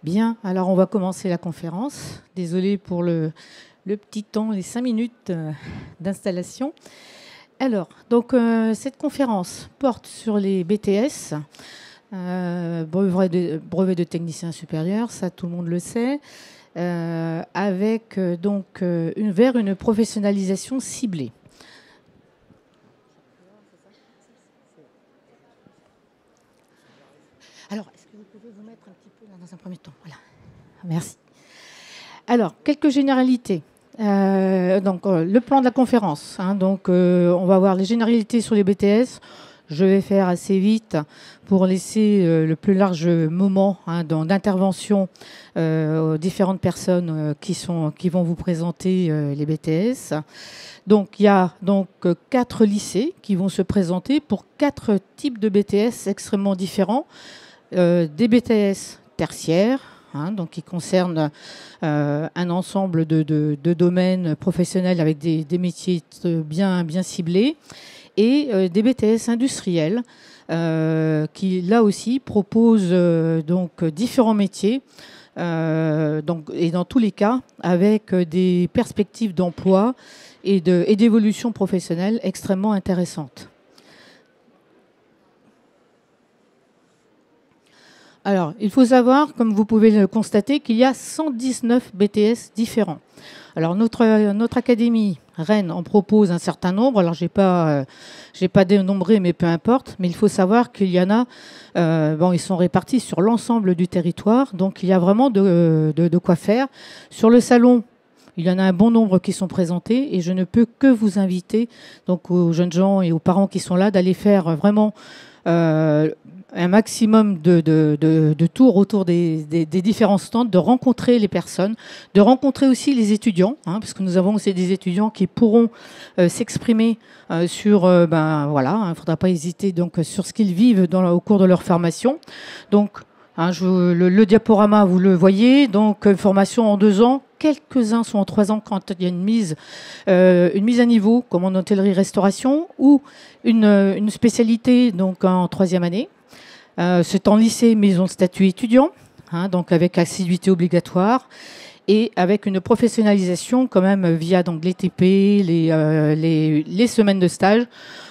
Bien, alors on va commencer la conférence. Désolée pour le petit temps, les 5 minutes d'installation. Alors, donc cette conférence porte sur les BTS, brevet de technicien supérieur, ça tout le monde le sait, avec donc vers une professionnalisation ciblée. Alors, est-ce que vous pouvez vous mettre un petit peu là dans un premier temps? Voilà. Merci. Alors, quelques généralités. Le plan de la conférence. On va voir les généralités sur les BTS. Je vais faire assez vite pour laisser le plus large moment d'intervention aux différentes personnes qui vont vous présenter les BTS. Donc, il y a 4 lycées qui vont se présenter pour 4 types de BTS extrêmement différents. Des BTS tertiaires, donc qui concernent un ensemble de domaines professionnels avec des métiers bien ciblés, et des BTS industriels qui, là aussi, proposent différents métiers, et dans tous les cas, avec des perspectives d'emploi et d'évolution professionnelle extrêmement intéressantes. Alors, il faut savoir, comme vous pouvez le constater, qu'il y a 119 BTS différents. Alors, notre académie, Rennes, en propose un certain nombre. Alors, j'ai pas dénombré, mais peu importe. Mais il faut savoir qu'il y en a, ils sont répartis sur l'ensemble du territoire. Donc, il y a vraiment de quoi faire. Sur le salon, il y en a un bon nombre qui sont présentés. Et je ne peux que vous inviter, donc aux jeunes gens et aux parents qui sont là, d'aller faire vraiment un maximum de tours autour des différents stands, de rencontrer les personnes, de rencontrer aussi les étudiants, parce que nous avons aussi des étudiants qui pourront s'exprimer sur, il ne faudra pas hésiter donc sur ce qu'ils vivent au cours de leur formation. Donc, le diaporama, vous le voyez, donc formation en 2 ans. Quelques-uns sont en 3 ans quand il y a une mise à niveau, comme en hôtellerie-restauration, ou une spécialité donc en 3e année. C'est en lycée, mais ils ont le statut étudiant, donc avec assiduité obligatoire, et avec une professionnalisation quand même via donc les TP, les semaines de stage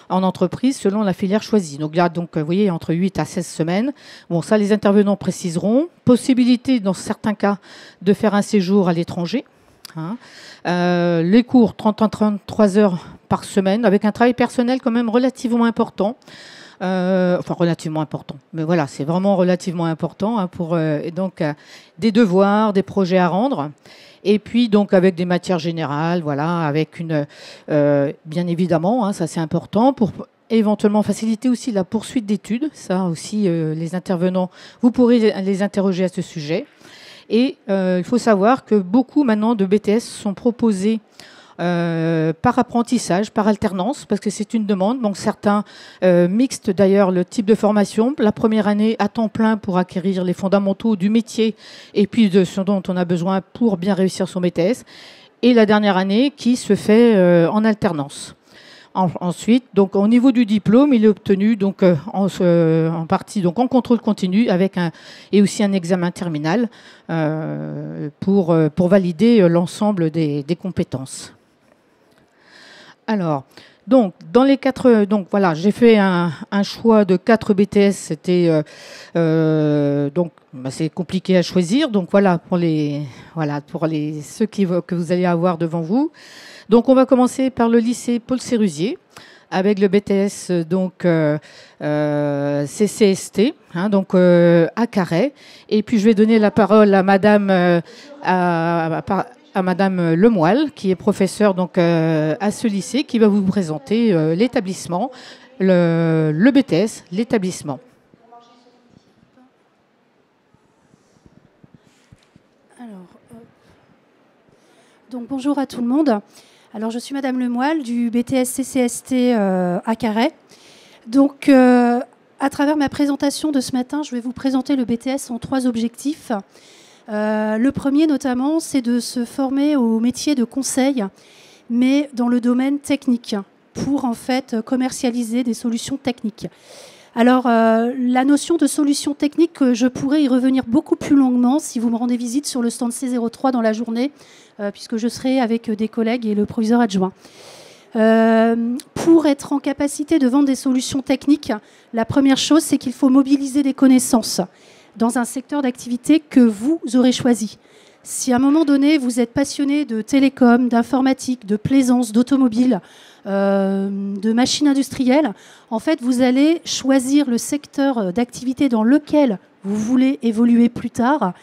en entreprise selon la filière choisie. Donc là, vous voyez, entre 8 à 16 semaines. Bon, ça, les intervenants préciseront. Possibilité, dans certains cas, de faire un séjour à l'étranger. Les cours, 30 à 33 heures par semaine, avec un travail personnel quand même relativement important. Relativement important. Mais voilà, c'est vraiment relativement important pour des devoirs, des projets à rendre. Et puis, donc, avec des matières générales, voilà, avec bien évidemment, ça c'est important, pour éventuellement faciliter aussi la poursuite d'études. Ça aussi, les intervenants, vous pourrez les interroger à ce sujet. Et il faut savoir que beaucoup maintenant de BTS sont proposés par apprentissage, par alternance, parce que c'est une demande. Donc certains mixent d'ailleurs le type de formation. La première année à temps plein pour acquérir les fondamentaux du métier et puis de ce dont on a besoin pour bien réussir son BTS. Et la dernière année qui se fait en alternance. Ensuite, donc au niveau du diplôme, il est obtenu donc en partie donc en contrôle continu et aussi un examen terminal pour valider l'ensemble des compétences. Alors, donc dans les 4, donc voilà, j'ai fait un choix de 4 BTS. C'était c'est compliqué à choisir. Donc voilà pour ceux que vous allez avoir devant vous. Donc on va commencer par le lycée Paul Sérusier avec le BTS CCST, à Carhaix. Et puis je vais donner la parole à Madame Madame Lemoyle, qui est professeure à ce lycée, qui va vous présenter l'établissement, le BTS, l'établissement. Donc bonjour à tout le monde. Alors je suis Madame Lemoyle du BTS CCST à Carhaix. Donc à travers ma présentation de ce matin, je vais vous présenter le BTS en 3 objectifs. Le premier notamment, c'est de se former au métier de conseil, mais dans le domaine technique, pour en fait commercialiser des solutions techniques. Alors, la notion de solution technique, je pourrais y revenir beaucoup plus longuement si vous me rendez visite sur le stand C03 dans la journée, puisque je serai avec des collègues et le proviseur adjoint. Pour être en capacité de vendre des solutions techniques, la première chose, c'est qu'il faut mobiliser des connaissances dans un secteur d'activité que vous aurez choisi. Si à un moment donné, vous êtes passionné de télécom, d'informatique, de plaisance, d'automobile, de machines industrielles, en fait, vous allez choisir le secteur d'activité dans lequel vous voulez évoluer plus tard.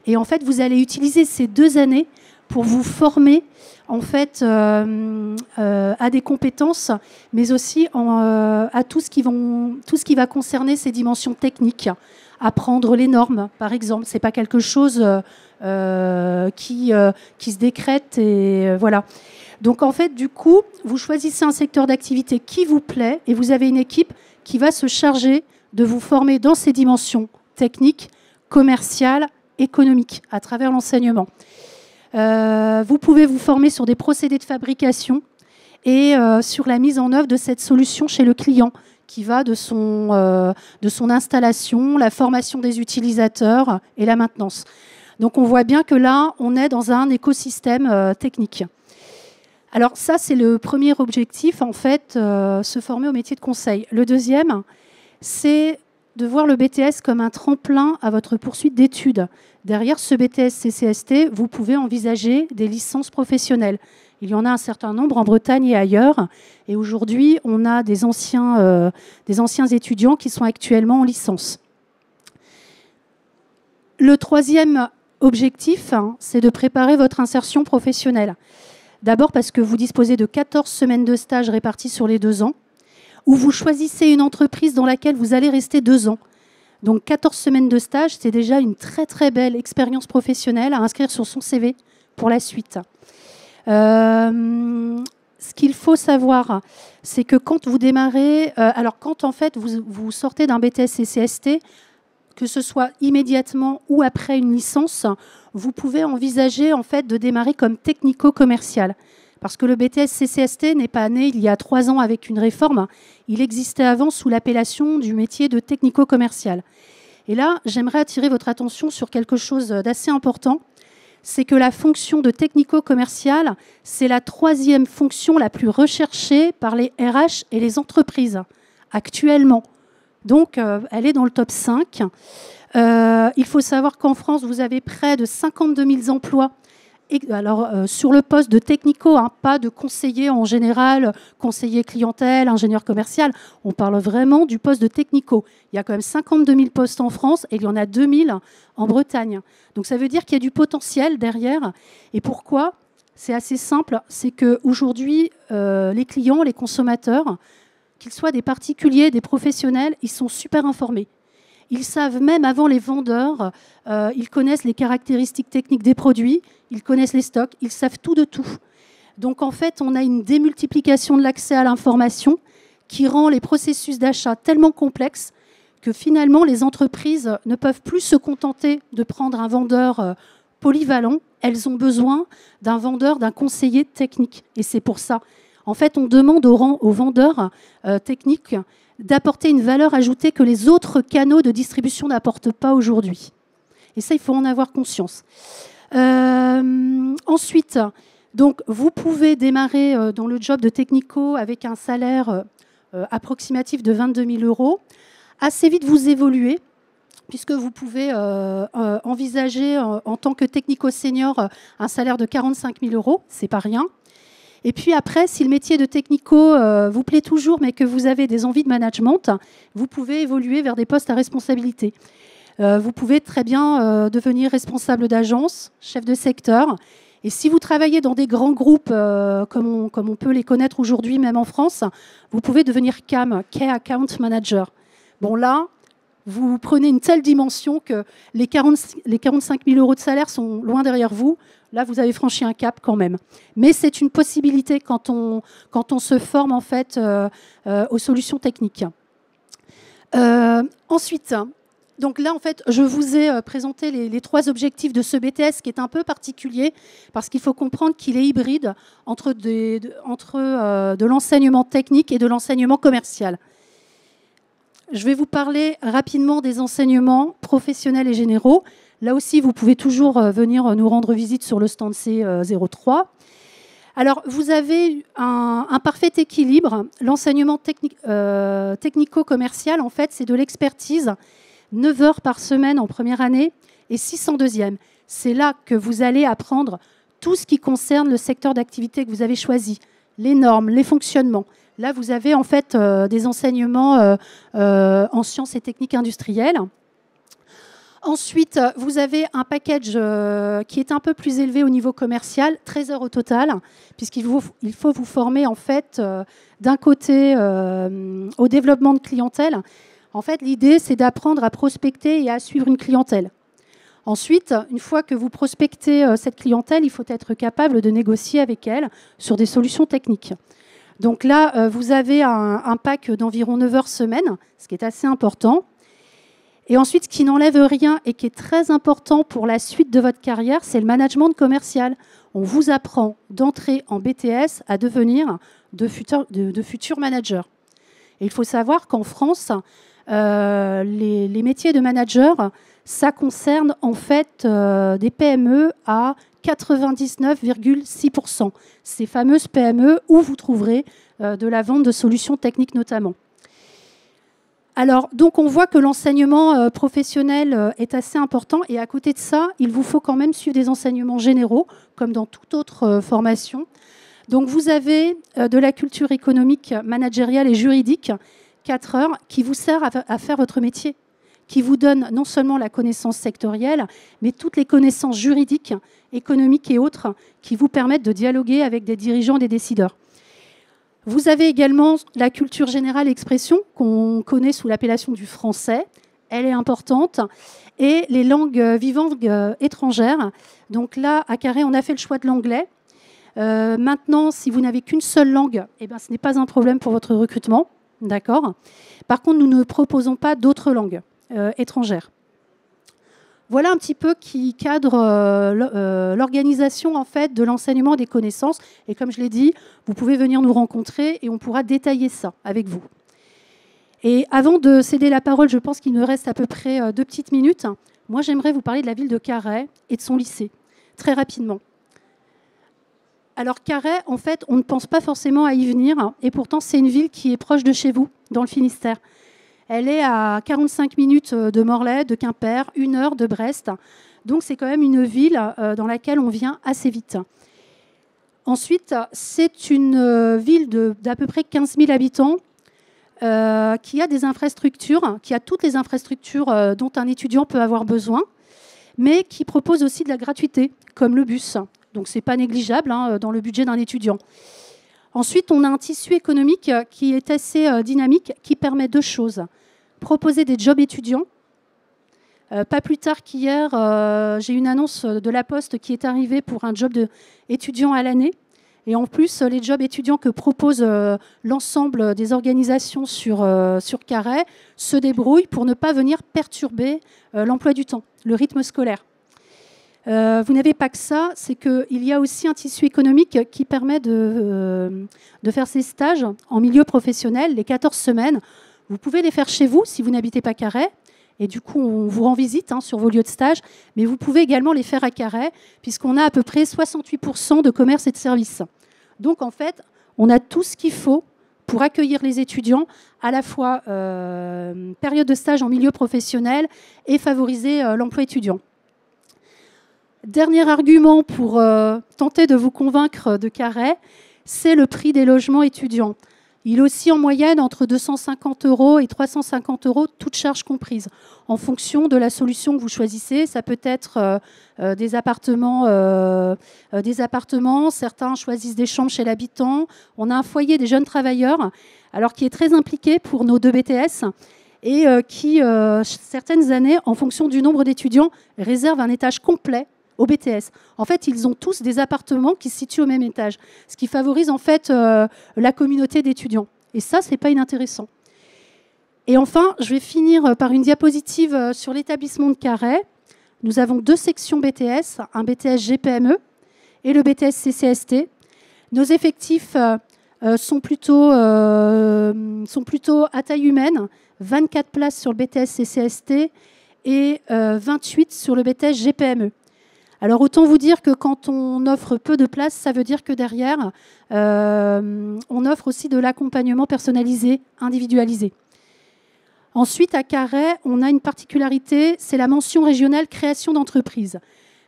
Et en fait, vous allez utiliser ces 2 années pour vous former en fait, à des compétences, mais aussi à tout ce qui va concerner ces dimensions techniques. Apprendre les normes, par exemple, c'est pas quelque chose qui se décrète et voilà. Donc en fait, du coup, vous choisissez un secteur d'activité qui vous plaît et vous avez une équipe qui va se charger de vous former dans ces dimensions techniques, commerciales, économiques, à travers l'enseignement. Vous pouvez vous former sur des procédés de fabrication et sur la mise en œuvre de cette solution chez le client, qui va de son installation, la formation des utilisateurs et la maintenance. Donc on voit bien que là, on est dans un écosystème technique. Alors ça, c'est le premier objectif, en fait, se former au métier de conseil. Le deuxième, c'est de voir le BTS comme un tremplin à votre poursuite d'études. Derrière ce BTS CCST, vous pouvez envisager des licences professionnelles. Il y en a un certain nombre en Bretagne et ailleurs. Et aujourd'hui, on a des anciens étudiants qui sont actuellement en licence. Le troisième objectif, c'est de préparer votre insertion professionnelle. D'abord parce que vous disposez de 14 semaines de stage réparties sur les 2 ans, où vous choisissez une entreprise dans laquelle vous allez rester 2 ans. Donc 14 semaines de stage, c'est déjà une très très belle expérience professionnelle à inscrire sur son CV pour la suite. Ce qu'il faut savoir, c'est que quand vous démarrez, quand en fait vous sortez d'un BTS CCST, que ce soit immédiatement ou après une licence, vous pouvez envisager en fait de démarrer comme technico-commercial. Parce que le BTS CCST n'est pas né il y a 3 ans avec une réforme. Il existait avant sous l'appellation du métier de technico-commercial. Et là, j'aimerais attirer votre attention sur quelque chose d'assez important. C'est que la fonction de technico-commercial, c'est la 3e fonction la plus recherchée par les RH et les entreprises actuellement. Donc, elle est dans le top 5. Il faut savoir qu'en France, vous avez près de 52 000 emplois. Alors, sur le poste de technico, pas de conseiller en général, conseiller clientèle, ingénieur commercial. On parle vraiment du poste de technico. Il y a quand même 52 000 postes en France et il y en a 2 000 en Bretagne. Donc, ça veut dire qu'il y a du potentiel derrière. Et pourquoi ? C'est assez simple. C'est qu'aujourd'hui, les clients, les consommateurs, qu'ils soient des particuliers, des professionnels, ils sont super informés. Ils savent même avant les vendeurs, ils connaissent les caractéristiques techniques des produits, ils connaissent les stocks, ils savent tout de tout. Donc en fait, on a une démultiplication de l'accès à l'information qui rend les processus d'achat tellement complexes que finalement les entreprises ne peuvent plus se contenter de prendre un vendeur polyvalent. Elles ont besoin d'un vendeur, d'un conseiller technique. Et c'est pour ça. En fait, on demande aux vendeurs techniques d'apporter une valeur ajoutée que les autres canaux de distribution n'apportent pas aujourd'hui. Et ça, il faut en avoir conscience. Ensuite, donc, vous pouvez démarrer dans le job de technico avec un salaire approximatif de 22 000 €. Assez vite, vous évoluez, puisque vous pouvez envisager en tant que technico-senior un salaire de 45 000 €. C'est pas rien. Et puis après, si le métier de technico vous plaît toujours, mais que vous avez des envies de management, vous pouvez évoluer vers des postes à responsabilité. Vous pouvez très bien devenir responsable d'agence, chef de secteur. Et si vous travaillez dans des grands groupes, comme on peut les connaître aujourd'hui, même en France, vous pouvez devenir CAM, Key Account Manager. Bon là, vous prenez une telle dimension que les 45 000 € de salaire sont loin derrière vous. Là, vous avez franchi un cap quand même. Mais c'est une possibilité quand on se forme en fait aux solutions techniques. Ensuite, donc là, en fait, je vous ai présenté les 3 objectifs de ce BTS qui est un peu particulier parce qu'il faut comprendre qu'il est hybride entre de l'enseignement technique et de l'enseignement commercial. je vais vous parler rapidement des enseignements professionnels et généraux. Là aussi, vous pouvez toujours venir nous rendre visite sur le stand C03. Alors, vous avez un parfait équilibre. L'enseignement technico-commercial, en fait, c'est de l'expertise, 9 heures par semaine en première année et 6 en deuxième. C'est là que vous allez apprendre tout ce qui concerne le secteur d'activité que vous avez choisi, les normes, les fonctionnements. Là, vous avez en fait des enseignements en sciences et techniques industrielles. Ensuite, vous avez un package qui est un peu plus élevé au niveau commercial, 13 heures au total, puisqu'il faut vous former en fait d'un côté au développement de clientèle. En fait, l'idée, c'est d'apprendre à prospecter et à suivre une clientèle. Ensuite, une fois que vous prospectez cette clientèle, il faut être capable de négocier avec elle sur des solutions techniques. Donc là, vous avez un pack d'environ 9 heures semaine, ce qui est assez important. Et ensuite, ce qui n'enlève rien et qui est très important pour la suite de votre carrière, c'est le management commercial. On vous apprend d'entrer en BTS à devenir de futurs managers. Et il faut savoir qu'en France, les métiers de manager, ça concerne en fait des PME à 99,6%. Ces fameuses PME où vous trouverez de la vente de solutions techniques notamment. Alors, donc on voit que l'enseignement professionnel est assez important et à côté de ça, il vous faut quand même suivre des enseignements généraux, comme dans toute autre formation. Donc vous avez de la culture économique, managériale et juridique, 4 heures, qui vous sert à faire votre métier, qui vous donne non seulement la connaissance sectorielle, mais toutes les connaissances juridiques, économiques et autres qui vous permettent de dialoguer avec des dirigeants, des décideurs. Vous avez également la culture générale expression qu'on connaît sous l'appellation du français. Elle est importante. Et les langues vivantes étrangères. Donc là, à Carré, on a fait le choix de l'anglais. Maintenant, si vous n'avez qu'une seule langue, eh ben, ce n'est pas un problème pour votre recrutement. D'accord. Par contre, nous ne proposons pas d'autres langues étrangères. Voilà un petit peu qui cadre l'organisation en fait, de l'enseignement des connaissances. Et comme je l'ai dit, vous pouvez venir nous rencontrer et on pourra détailler ça avec vous. Et avant de céder la parole, je pense qu'il me reste à peu près 2 petites minutes. Moi, j'aimerais vous parler de la ville de Carhaix et de son lycée, très rapidement. Alors Carhaix, en fait, on ne pense pas forcément à y venir. Et pourtant, c'est une ville qui est proche de chez vous, dans le Finistère. Elle est à 45 minutes de Morlaix, de Quimper, 1 heure de Brest. Donc, c'est quand même une ville dans laquelle on vient assez vite. Ensuite, c'est une ville d'à peu près 15 000 habitants qui a des infrastructures, qui a toutes les infrastructures dont un étudiant peut avoir besoin, mais qui propose aussi de la gratuité, comme le bus. Donc, ce n'est pas négligeable dans le budget d'un étudiant. Ensuite, on a un tissu économique qui est assez dynamique, qui permet 2 choses. Proposer des jobs étudiants. Pas plus tard qu'hier, j'ai une annonce de la Poste qui est arrivée pour un job d'étudiant à l'année. Et en plus, les jobs étudiants que propose l'ensemble des organisations sur Carhaix se débrouillent pour ne pas venir perturber l'emploi du temps, le rythme scolaire. Vous n'avez pas que ça, c'est qu'il y a aussi un tissu économique qui permet de faire ces stages en milieu professionnel, les 14 semaines. Vous pouvez les faire chez vous si vous n'habitez pas Carhaix, et du coup on vous rend visite sur vos lieux de stage, mais vous pouvez également les faire à Carhaix, puisqu'on a à peu près 68% de commerce et de services. Donc en fait, on a tout ce qu'il faut pour accueillir les étudiants, à la fois période de stage en milieu professionnel et favoriser l'emploi étudiant. Dernier argument pour tenter de vous convaincre de Carhaix, c'est le prix des logements étudiants. Il oscille en moyenne entre 250 € et 350 €, toutes charges comprises, en fonction de la solution que vous choisissez. Ça peut être des appartements, certains choisissent des chambres chez l'habitant. On a un foyer des jeunes travailleurs, alors qui est très impliqué pour nos 2 BTS, et qui, certaines années, en fonction du nombre d'étudiants, réserve un étage complet au BTS. En fait, ils ont tous des appartements qui se situent au même étage, ce qui favorise en fait la communauté d'étudiants. Et ça, c'est pas inintéressant. Et enfin, je vais finir par une diapositive sur l'établissement de Carhaix. Nous avons 2 sections BTS, un BTS GPME et le BTS CCST. Nos effectifs sont plutôt à taille humaine, 24 places sur le BTS CCST et 28 sur le BTS GPME. Alors autant vous dire que quand on offre peu de places, ça veut dire que derrière, on offre aussi de l'accompagnement personnalisé, individualisé. Ensuite, à Carhaix, on a une particularité, c'est la mention régionale création d'entreprise.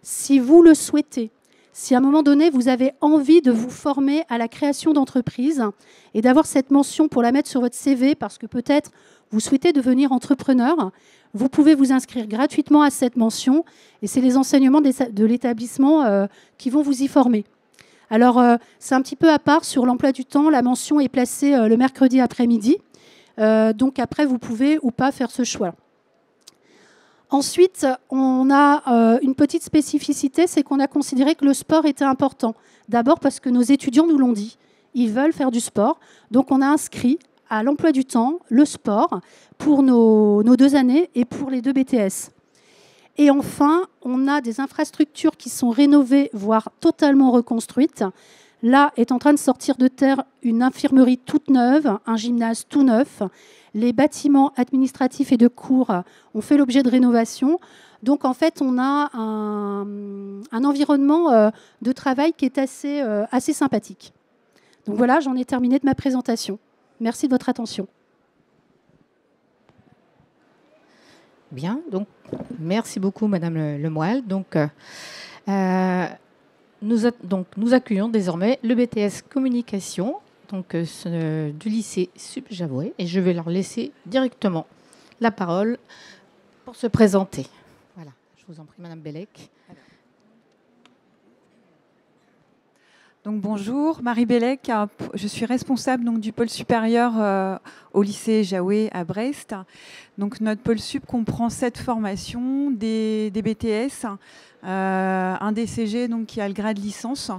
Si vous le souhaitez, si à un moment donné, vous avez envie de vous former à la création d'entreprise et d'avoir cette mention pour la mettre sur votre CV parce que peut-être vous souhaitez devenir entrepreneur, vous pouvez vous inscrire gratuitement à cette mention et c'est les enseignements de l'établissement qui vont vous y former. Alors, c'est un petit peu à part sur l'emploi du temps. La mention est placée le mercredi après-midi. Donc après, vous pouvez ou pas faire ce choix. Ensuite, on a une petite spécificité, c'est qu'on a considéré que le sport était important. D'abord parce que nos étudiants nous l'ont dit, ils veulent faire du sport. Donc on a inscrit à l'emploi du temps le sport pour nos 2 années et pour les 2 BTS. Et enfin, on a des infrastructures qui sont rénovées, voire totalement reconstruites. Là est en train de sortir de terre une infirmerie toute neuve, un gymnase tout neuf. Les bâtiments administratifs et de cours ont fait l'objet de rénovation. Donc en fait, on a un environnement de travail qui est assez sympathique. Donc voilà, j'en ai terminé de ma présentation. Merci de votre attention. Bien, donc merci beaucoup Madame Lemoyle. Donc, nous accueillons désormais le BTS Communication du lycée Sup-Javoué et je vais leur laisser directement la parole pour se présenter. Voilà, je vous en prie Madame Bellec. Donc, bonjour, Marie Bellec, je suis responsable donc, du pôle supérieur au lycée Javoué à Brest. Donc, notre pôle sup comprend 7 formations, des BTS, un DCG donc, qui a le grade licence.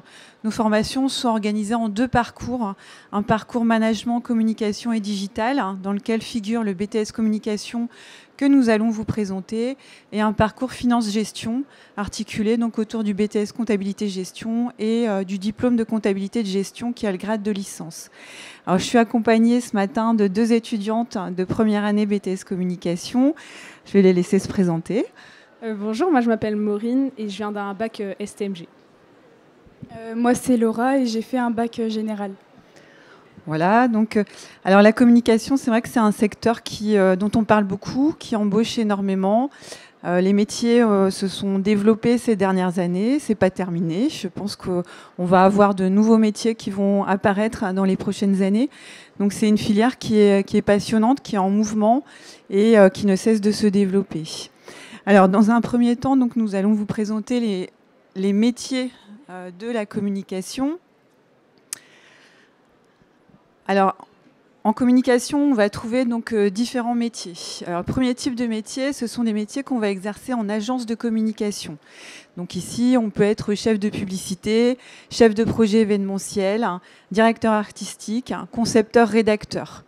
Nos formations sont organisées en 2 parcours. Un parcours management, communication et digital, dans lequel figure le BTS communication que nous allons vous présenter, et un parcours finance-gestion articulé donc, autour du BTS comptabilité-gestion et du diplôme de comptabilité de gestion qui a le grade de licence. Alors, je suis accompagnée ce matin de 2 étudiantes de première année BTS communication. Je vais les laisser se présenter. Bonjour, moi je m'appelle Maureen et je viens d'un bac STMG. Moi c'est Laura et j'ai fait un bac général. Voilà, donc alors la communication, c'est vrai que c'est un secteur dont on parle beaucoup, qui embauche énormément. Les métiers se sont développés ces dernières années, c'est pas terminé. Je pense qu'on va avoir de nouveaux métiers qui vont apparaître dans les prochaines années. Donc c'est une filière qui est passionnante, qui est en mouvement et qui ne cesse de se développer. Alors dans un premier temps, donc, nous allons vous présenter les métiers de la communication. Alors, en communication, on va trouver donc différents métiers. Alors, le premier type de métier, ce sont des métiers qu'on va exercer en agence de communication. Donc ici, on peut être chef de publicité, chef de projet événementiel, directeur artistique, concepteur, rédacteur.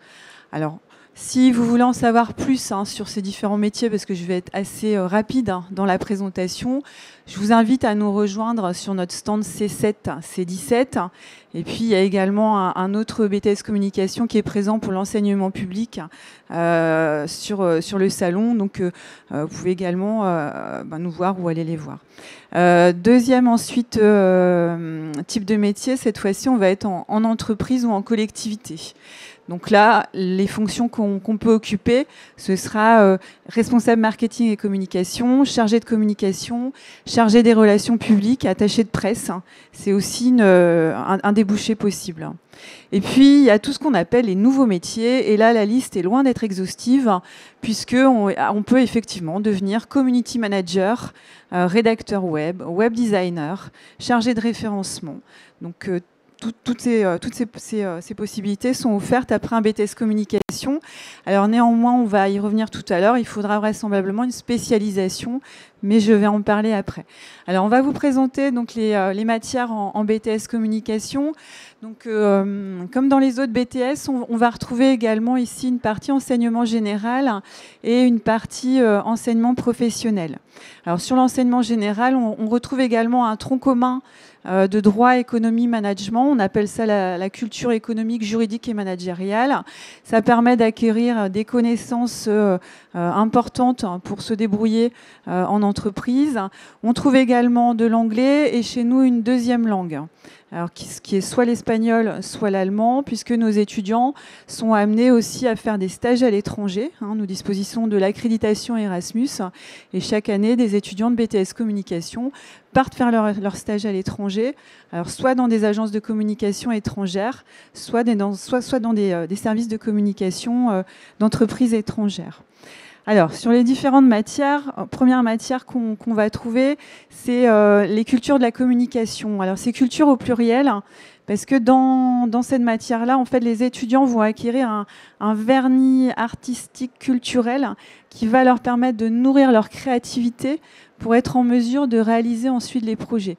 Alors, si vous voulez en savoir plus sur ces différents métiers, parce que je vais être assez rapide dans la présentation, je vous invite à nous rejoindre sur notre stand C7, C17. Et puis, il y a également un autre BTS Communication qui est présent pour l'enseignement public sur le salon. Donc, vous pouvez également nous voir ou aller les voir. Deuxième, ensuite, type de métier, cette fois-ci, on va être en entreprise ou en collectivité. Donc là, les fonctions qu'on peut occuper, ce sera responsable marketing et communication, chargé de communication, chargé des relations publiques, attaché de presse. C'est aussi un débouché possible. Et puis, il y a tout ce qu'on appelle les nouveaux métiers. Et là, la liste est loin d'être exhaustive, puisqu'on peut effectivement devenir community manager, rédacteur web, web designer, chargé de référencement. Donc, toutes ces possibilités sont offertes après un BTS communication. Alors néanmoins, on va y revenir tout à l'heure, il faudra vraisemblablement une spécialisation mais je vais en parler après. Alors, on va vous présenter donc les matières en BTS communication. Donc, comme dans les autres BTS, on va retrouver également ici une partie enseignement général et une partie enseignement professionnel. Alors, sur l'enseignement général, on retrouve également un tronc commun de droit, économie, management. On appelle ça la culture économique, juridique et managériale. Ça permet d'acquérir des connaissances importantes pour se débrouiller en entreprise. On trouve également de l'anglais et chez nous une deuxième langue. Alors, qui est soit l'espagnol, soit l'allemand, puisque nos étudiants sont amenés aussi à faire des stages à l'étranger. Nous disposons de l'accréditation Erasmus, et chaque année, des étudiants de BTS Communication partent faire leur stage à l'étranger, alors soit dans des agences de communication étrangères, soit dans des services de communication d'entreprises étrangères. Alors, sur les différentes matières, première matière qu'on va trouver, c'est les cultures de la communication. Alors, c'est culture au pluriel, parce que dans cette matière-là, en fait, les étudiants vont acquérir un vernis artistique culturel qui va leur permettre de nourrir leur créativité pour être en mesure de réaliser ensuite les projets.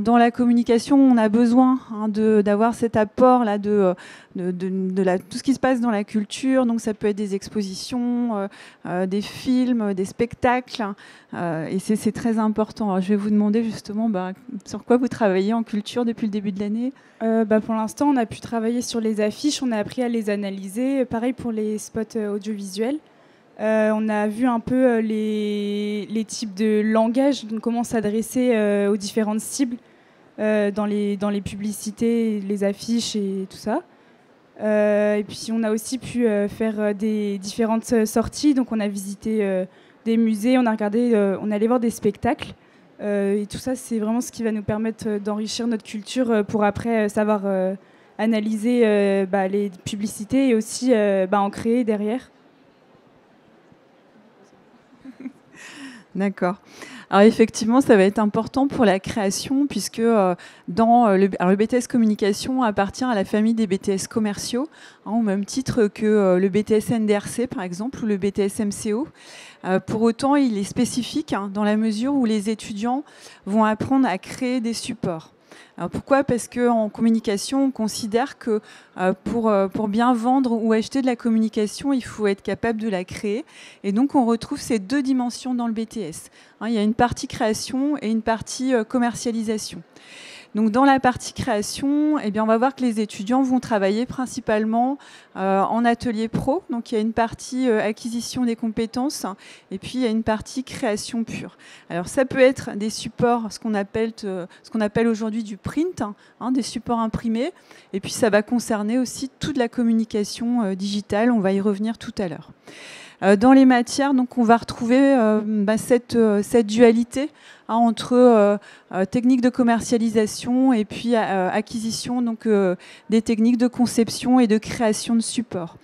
Dans la communication, on a besoin d'avoir cet apport-là de tout ce qui se passe dans la culture. Donc ça peut être des expositions, des films, des spectacles. Et c'est très important. Alors, je vais vous demander justement sur quoi vous travaillez en culture depuis le début de l'année. Pour l'instant, on a pu travailler sur les affiches. On a appris à les analyser. Pareil pour les spots audiovisuels. On a vu un peu les types de langage, comment s'adresser aux différentes cibles dans les publicités, les affiches et tout ça. Et puis on a aussi pu faire des différentes sorties. Donc on a visité des musées, on est allé voir des spectacles. Et tout ça, c'est vraiment ce qui va nous permettre d'enrichir notre culture pour après savoir analyser les publicités et aussi en créer derrière. D'accord. Alors effectivement, ça va être important pour la création puisque le BTS communication appartient à la famille des BTS commerciaux, au même titre que le BTS NDRC par exemple ou le BTS MCO. Pour autant, il est spécifique dans la mesure où les étudiants vont apprendre à créer des supports. Alors pourquoi ? Parce qu'en communication, on considère que pour bien vendre ou acheter de la communication, il faut être capable de la créer. Et donc, on retrouve ces deux dimensions dans le BTS. Il y a une partie création et une partie commercialisation. Donc, dans la partie création, on va voir que les étudiants vont travailler principalement en atelier pro. Donc, il y a une partie acquisition des compétences et puis il y a une partie création pure. Alors, ça peut être des supports, ce qu'on appelle aujourd'hui du print, des supports imprimés. Et puis, ça va concerner aussi toute la communication digitale. On va y revenir tout à l'heure. Dans les matières, donc, on va retrouver cette dualité entre techniques de commercialisation et puis acquisition des techniques de conception et de création de supports.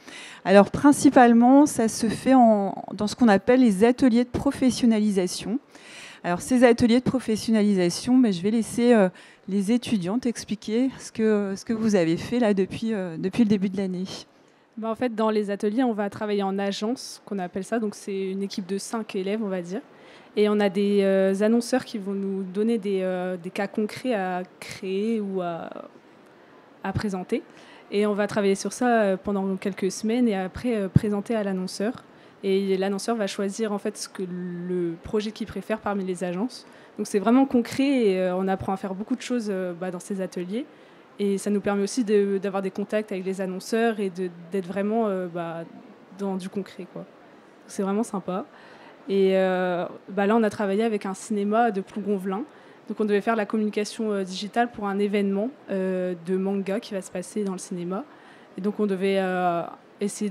Alors principalement, ça se fait dans ce qu'on appelle les ateliers de professionnalisation. Alors ces ateliers de professionnalisation, je vais laisser les étudiantes expliquer ce que vous avez fait là depuis le début de l'année. En fait, dans les ateliers, on va travailler en agence, qu'on appelle ça. Donc, c'est une équipe de 5 élèves, on va dire. Et on a des annonceurs qui vont nous donner des cas concrets à créer ou à présenter. Et on va travailler sur ça pendant quelques semaines et après présenter à l'annonceur. Et l'annonceur va choisir en fait le projet qu'il préfère parmi les agences. Donc, c'est vraiment concret et on apprend à faire beaucoup de choses dans ces ateliers. Et ça nous permet aussi d'avoir des contacts avec les annonceurs et d'être vraiment dans du concret, quoi. C'est vraiment sympa. Et là, on a travaillé avec un cinéma de Plougonvelin. Donc, on devait faire la communication digitale pour un événement de manga qui va se passer dans le cinéma. Et donc, on devait essayer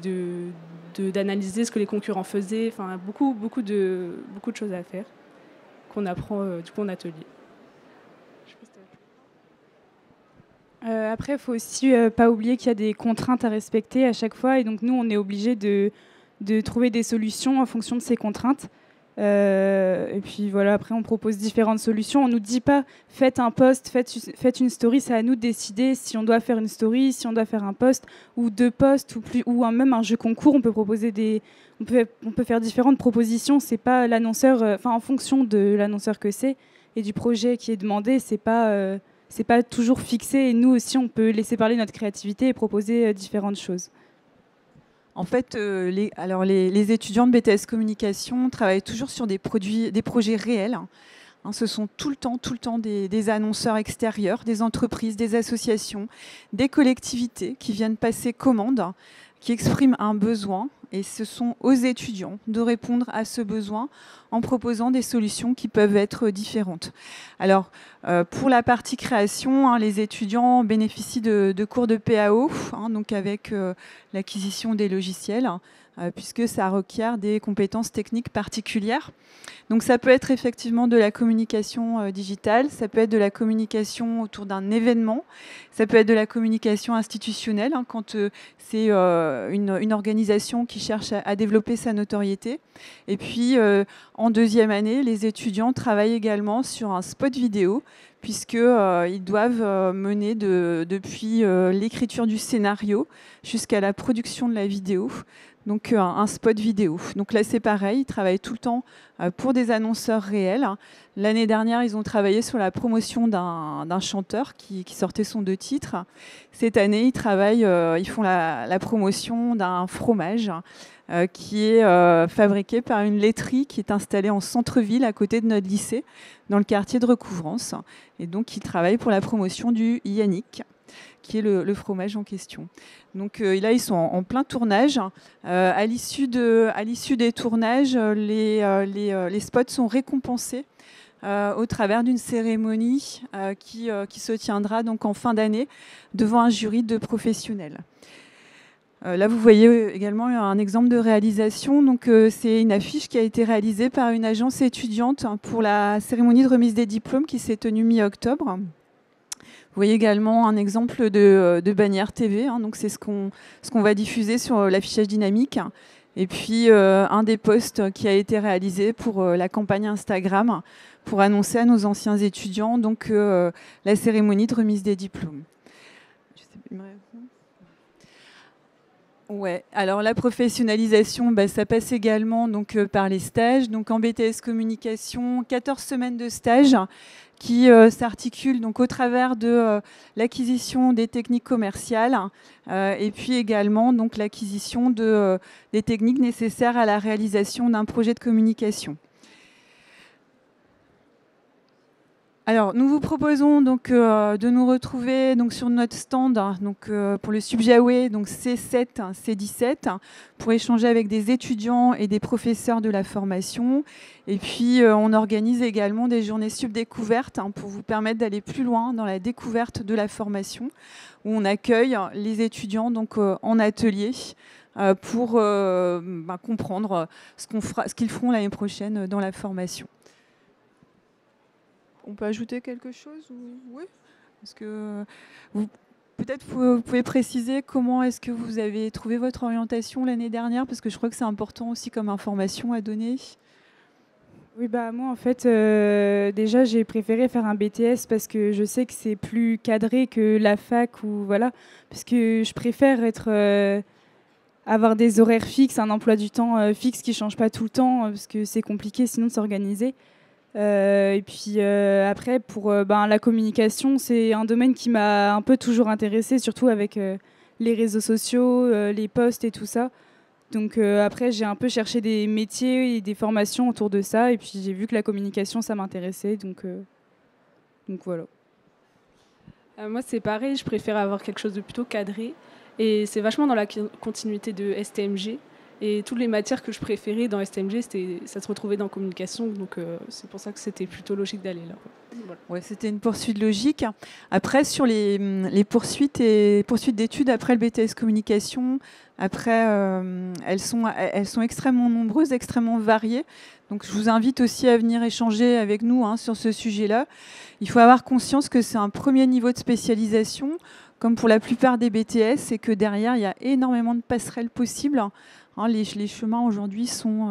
d'analyser ce que les concurrents faisaient. Enfin, beaucoup de choses à faire qu'on apprend du coup en atelier. Après, il faut aussi pas oublier qu'il y a des contraintes à respecter à chaque fois. Et donc, nous, on est obligés de trouver des solutions en fonction de ces contraintes. Et puis voilà, après on propose différentes solutions. On nous dit pas faites un post, faites une story. C'est à nous de décider si on doit faire une story, si on doit faire un post ou 2 posts ou même un jeu concours. On peut proposer on peut faire différentes propositions. C'est pas l'annonceur, en fonction de l'annonceur que c'est et du projet qui est demandé. C'est pas toujours fixé. Et nous aussi, on peut laisser parler notre créativité et proposer différentes choses. En fait, les étudiants de BTS Communication travaillent toujours sur des projets réels. Ce sont tout le temps des annonceurs extérieurs, des entreprises, des associations, des collectivités qui viennent passer commande, qui expriment un besoin. Et ce sont aux étudiants de répondre à ce besoin en proposant des solutions qui peuvent être différentes. Alors, pour la partie création, les étudiants bénéficient de cours de PAO, donc avec l'acquisition des logiciels, puisque ça requiert des compétences techniques particulières. Donc ça peut être effectivement de la communication digitale, ça peut être de la communication autour d'un événement, ça peut être de la communication institutionnelle, quand c'est une organisation qui cherche à développer sa notoriété. Et puis en deuxième année, les étudiants travaillent également sur un spot vidéo, puisqu'ils doivent mener depuis l'écriture du scénario jusqu'à la production de la vidéo. Donc un spot vidéo. Donc là c'est pareil, ils travaillent tout le temps pour des annonceurs réels. L'année dernière, ils ont travaillé sur la promotion d'un chanteur qui sortait son 2 titres. Cette année, ils font la promotion d'un fromage qui est fabriqué par une laiterie qui est installée en centre-ville à côté de notre lycée, dans le quartier de Recouvrance. Et donc ils travaillent pour la promotion du Yannick, qui est le fromage en question. Donc là, ils sont en plein tournage. À l'issue des tournages, les spots sont récompensés au travers d'une cérémonie qui se tiendra donc en fin d'année devant un jury de professionnels. Là, vous voyez également un exemple de réalisation. Donc, c'est une affiche qui a été réalisée par une agence étudiante pour la cérémonie de remise des diplômes qui s'est tenue mi-octobre. Vous voyez également un exemple de bannière TV, donc c'est ce qu'on va diffuser sur l'affichage dynamique. Et puis un des posts qui a été réalisé pour la campagne Instagram pour annoncer à nos anciens étudiants donc, la cérémonie de remise des diplômes. Ouais. Alors la professionnalisation, ça passe également donc, par les stages. Donc en BTS Communication, 14 semaines de stage qui s'articule donc au travers de l'acquisition des techniques commerciales et puis également donc l'acquisition des techniques nécessaires à la réalisation d'un projet de communication. Alors, nous vous proposons donc de nous retrouver donc sur notre stand donc pour le Subjaoué, donc C7, C17, pour échanger avec des étudiants et des professeurs de la formation. Et puis, on organise également des journées subdécouvertes pour vous permettre d'aller plus loin dans la découverte de la formation, où on accueille les étudiants donc en atelier pour comprendre ce qu'ils feront l'année prochaine dans la formation. On peut ajouter quelque chose ou... Oui. Parce que peut-être vous pouvez préciser comment est-ce que vous avez trouvé votre orientation l'année dernière, parce que je crois que c'est important aussi comme information à donner. Oui, moi en fait, déjà j'ai préféré faire un BTS parce que je sais que c'est plus cadré que la fac ou voilà, parce que je préfère avoir des horaires fixes, un emploi du temps fixe qui change pas tout le temps, parce que c'est compliqué sinon de s'organiser. Et puis après, pour la communication, c'est un domaine qui m'a un peu toujours intéressée, surtout avec les réseaux sociaux, les posts et tout ça. Donc après, j'ai un peu cherché des métiers et des formations autour de ça. Et puis j'ai vu que la communication, ça m'intéressait. Donc voilà. Moi, c'est pareil. Je préfère avoir quelque chose de plutôt cadré. Et c'est vachement dans la continuité de STMG. Et toutes les matières que je préférais dans STMG, ça se retrouvait dans communication. Donc, c'est pour ça que c'était plutôt logique d'aller là. Voilà. Ouais, c'était une poursuite logique. Après, sur les poursuites d'études après le BTS Communication, après, elles sont extrêmement nombreuses, extrêmement variées. Donc, je vous invite aussi à venir échanger avec nous sur ce sujet-là. Il faut avoir conscience que c'est un premier niveau de spécialisation, comme pour la plupart des BTS, et que derrière, il y a énormément de passerelles possibles Les chemins aujourd'hui sont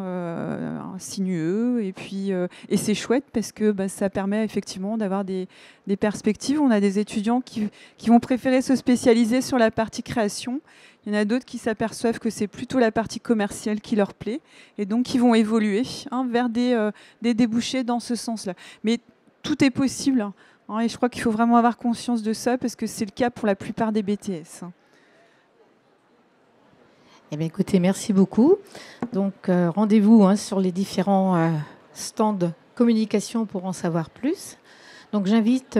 sinueux et c'est chouette parce que ça permet effectivement d'avoir des perspectives. On a des étudiants qui vont préférer se spécialiser sur la partie création. Il y en a d'autres qui s'aperçoivent que c'est plutôt la partie commerciale qui leur plaît et donc qui vont évoluer vers des débouchés dans ce sens-là. Mais tout est possible et je crois qu'il faut vraiment avoir conscience de ça parce que c'est le cas pour la plupart des BTS. Eh bien, écoutez, merci beaucoup. Donc, rendez-vous sur les différents stands communication pour en savoir plus. Donc, j'invite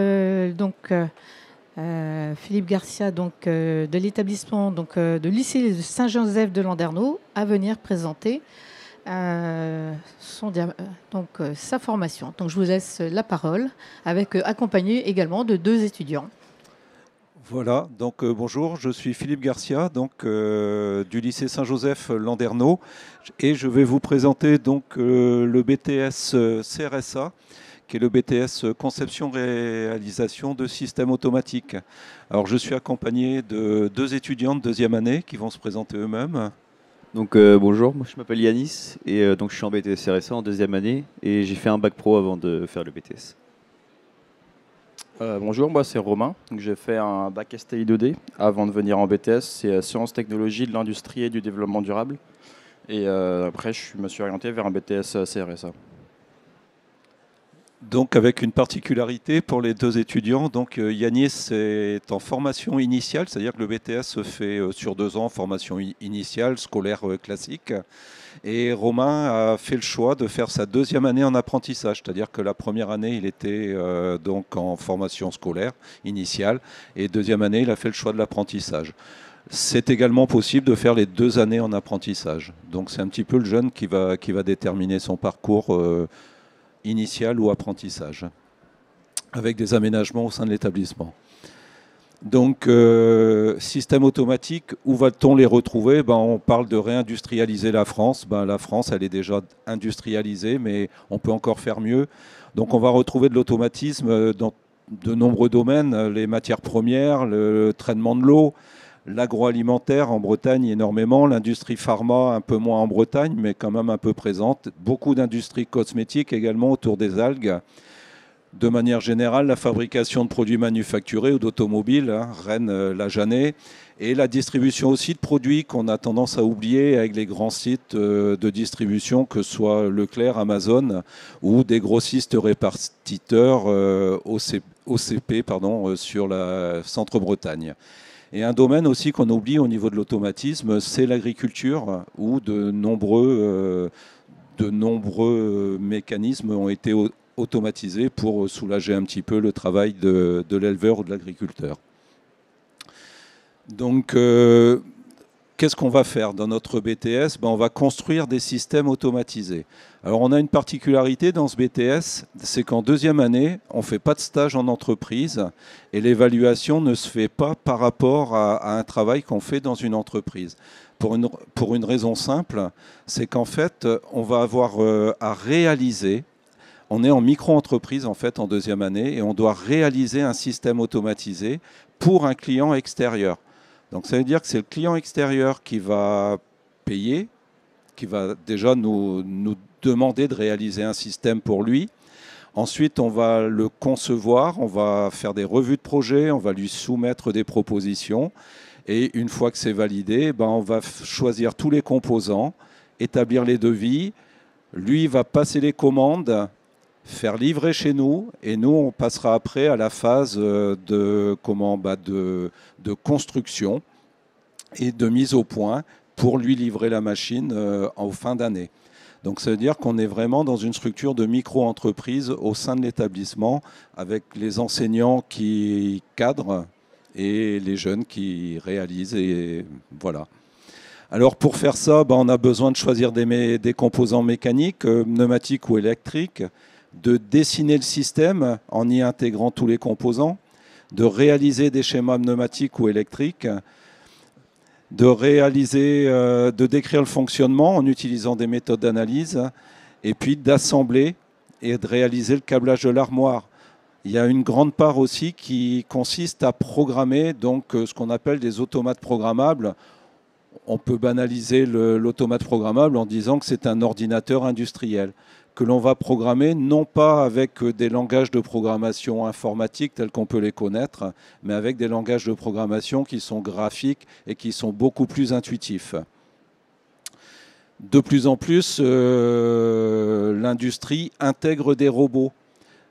Philippe Garcia, de l'établissement de lycée de Saint-Joseph de Landerneau, à venir présenter sa formation. Donc, je vous laisse la parole, accompagné également de 2 étudiants. Voilà, donc bonjour, je suis Philippe Garcia, du lycée Saint-Joseph Landerneau, et je vais vous présenter le BTS CRSA, qui est le BTS Conception-Réalisation de systèmes automatiques. Alors je suis accompagné de 2 étudiants de 2e année qui vont se présenter eux-mêmes. Donc bonjour, moi je m'appelle Yanis, et donc je suis en BTS CRSA en 2e année, et j'ai fait un bac pro avant de faire le BTS. Bonjour, moi c'est Romain. J'ai fait un bac STI 2D avant de venir en BTS. C'est Sciences, Technologies de l'Industrie et du Développement Durable. Et après, je me suis orienté vers un BTS CRSA. Donc avec une particularité pour les 2 étudiants, Yanis est en formation initiale, c'est-à-dire que le BTS se fait sur 2 ans, formation initiale, scolaire classique. Et Romain a fait le choix de faire sa 2e année en apprentissage, c'est-à-dire que la première année, il était en formation scolaire initiale, et 2e année, il a fait le choix de l'apprentissage. C'est également possible de faire les 2 années en apprentissage. Donc c'est un petit peu le jeune qui va déterminer son parcours initial ou apprentissage, avec des aménagements au sein de l'établissement. Donc, système automatique, où va-t-on les retrouver ? On parle de réindustrialiser la France. La France, elle est déjà industrialisée, mais on peut encore faire mieux. Donc, on va retrouver de l'automatisme dans de nombreux domaines, les matières premières, le traitement de l'eau, l'agroalimentaire en Bretagne énormément, l'industrie pharma un peu moins en Bretagne, mais quand même un peu présente. Beaucoup d'industries cosmétiques également autour des algues. De manière générale, la fabrication de produits manufacturés ou d'automobiles, Rennes, la Jeannet, et la distribution aussi de produits qu'on a tendance à oublier avec les grands sites de distribution, que ce soit Leclerc, Amazon ou des grossistes répartiteurs OCP sur la Centre-Bretagne. Et un domaine aussi qu'on oublie au niveau de l'automatisme, c'est l'agriculture, où de nombreux mécanismes ont été automatisés pour soulager un petit peu le travail de l'éleveur ou de l'agriculteur. Donc, qu'est-ce qu'on va faire dans notre BTS ? On va construire des systèmes automatisés. Alors, on a une particularité dans ce BTS, c'est qu'en 2e année, on ne fait pas de stage en entreprise et l'évaluation ne se fait pas par rapport à un travail qu'on fait dans une entreprise. Pour une raison simple, c'est qu'en fait, on va avoir à réaliser. On est en micro-entreprise en fait en 2e année et on doit réaliser un système automatisé pour un client extérieur. Donc ça veut dire que c'est le client extérieur qui va payer, qui va déjà nous demander de réaliser un système pour lui. Ensuite, on va le concevoir, on va faire des revues de projet, on va lui soumettre des propositions. Et une fois que c'est validé, on va choisir tous les composants, établir les devis. Lui va passer les commandes, faire livrer chez nous, et nous, on passera après à la phase de construction et de mise au point pour lui livrer la machine en fin d'année. Donc ça veut dire qu'on est vraiment dans une structure de micro-entreprise au sein de l'établissement, avec les enseignants qui cadrent et les jeunes qui réalisent, et voilà. Alors pour faire ça, on a besoin de choisir des composants mécaniques, pneumatiques ou électriques, de dessiner le système en y intégrant tous les composants, de réaliser des schémas pneumatiques ou électriques, de décrire le fonctionnement en utilisant des méthodes d'analyse, et puis d'assembler et de réaliser le câblage de l'armoire. Il y a une grande part aussi qui consiste à programmer ce qu'on appelle des automates programmables. on peut banaliser l'automate programmable en disant que c'est un ordinateur industriel que l'on va programmer non pas avec des langages de programmation informatique tels qu'on peut les connaître, mais avec des langages de programmation qui sont graphiques et qui sont beaucoup plus intuitifs. De plus en plus, l'industrie intègre des robots.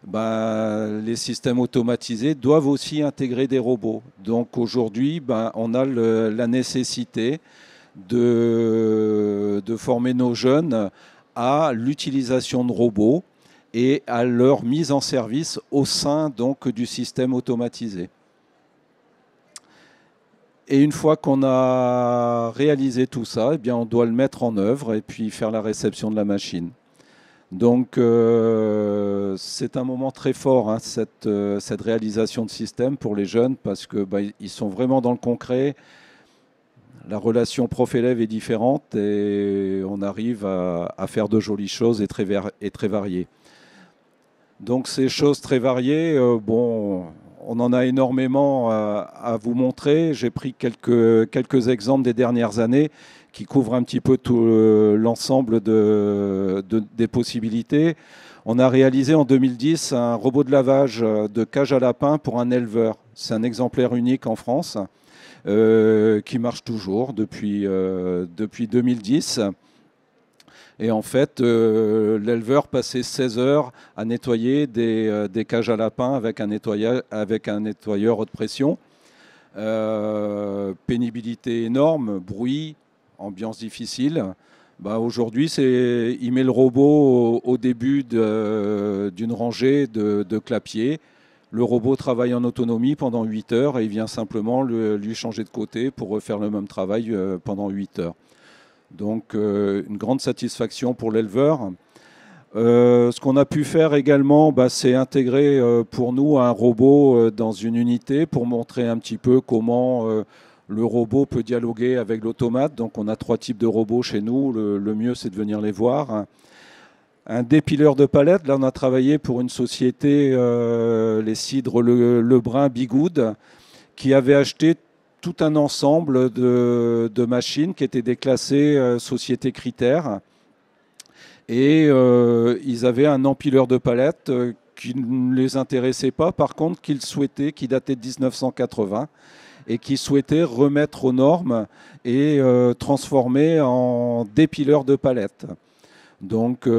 Les systèmes automatisés doivent aussi intégrer des robots. Donc aujourd'hui, on a la nécessité de former nos jeunes à l'utilisation de robots et à leur mise en service au sein donc du système automatisé. Et une fois qu'on a réalisé tout ça, eh bien, on doit le mettre en œuvre et puis faire la réception de la machine. Donc c'est un moment très fort, hein, cette réalisation de système pour les jeunes, parce qu'ils sont vraiment dans le concret. La relation prof-élève est différente et on arrive à faire de jolies choses et très variées. Donc ces choses très variées, on en a énormément à vous montrer. J'ai pris quelques exemples des dernières années qui couvrent un petit peu tout l'ensemble des possibilités. On a réalisé en 2010 un robot de lavage de cage à lapins pour un éleveur. C'est un exemplaire unique en France. Qui marche toujours depuis 2010. Et en fait, l'éleveur passait 16 heures à nettoyer des cages à lapins avec un nettoyeur haute pression. Pénibilité énorme, bruit, ambiance difficile. Aujourd'hui, il met le robot au début d'une rangée de clapiers. Le robot travaille en autonomie pendant 8 heures et il vient simplement lui changer de côté pour refaire le même travail pendant 8 heures. Donc une grande satisfaction pour l'éleveur. Ce qu'on a pu faire également, c'est intégrer pour nous un robot dans une unité pour montrer un petit peu comment le robot peut dialoguer avec l'automate. Donc on a 3 types de robots chez nous. Le mieux, c'est de venir les voir. Un dépileur de palettes, là on a travaillé pour une société, les cidres Lebrun Bigoud, qui avait acheté tout un ensemble de machines qui étaient déclassées société critères. Et ils avaient un empileur de palettes qui ne les intéressait pas, par contre qui datait de 1980 et qui souhaitait remettre aux normes et transformer en dépileur de palettes. Donc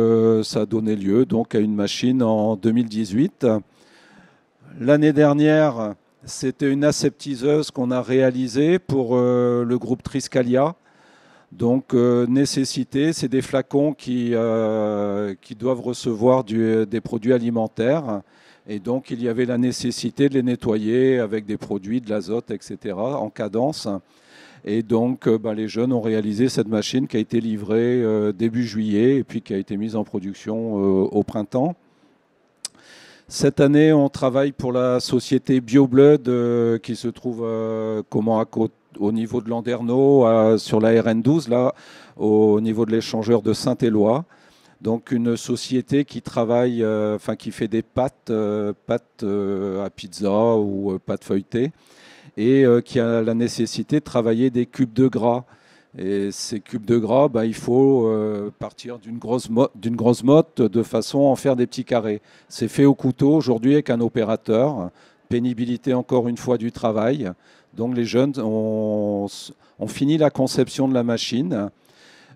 ça a donné lieu à une machine en 2018. L'année dernière, c'était une aseptiseuse qu'on a réalisée pour le groupe Triscalia. Donc nécessité, c'est des flacons qui doivent recevoir des produits alimentaires. Et donc il y avait la nécessité de les nettoyer avec des produits, de l'azote, etc. en cadence. Et donc, les jeunes ont réalisé cette machine qui a été livrée début juillet et puis qui a été mise en production au printemps. Cette année, on travaille pour la société BioBlood qui se trouve au niveau de Landerneau, sur la RN12, là, au niveau de l'échangeur de Saint-Éloi. Donc une société qui travaille, qui fait des pâtes à pizza ou pâtes feuilletées, et qui a la nécessité de travailler des cubes de gras. Et ces cubes de gras, il faut partir d'une grosse motte de façon à en faire des petits carrés. C'est fait au couteau aujourd'hui avec un opérateur. Pénibilité encore une fois du travail. Donc les jeunes ont fini la conception de la machine.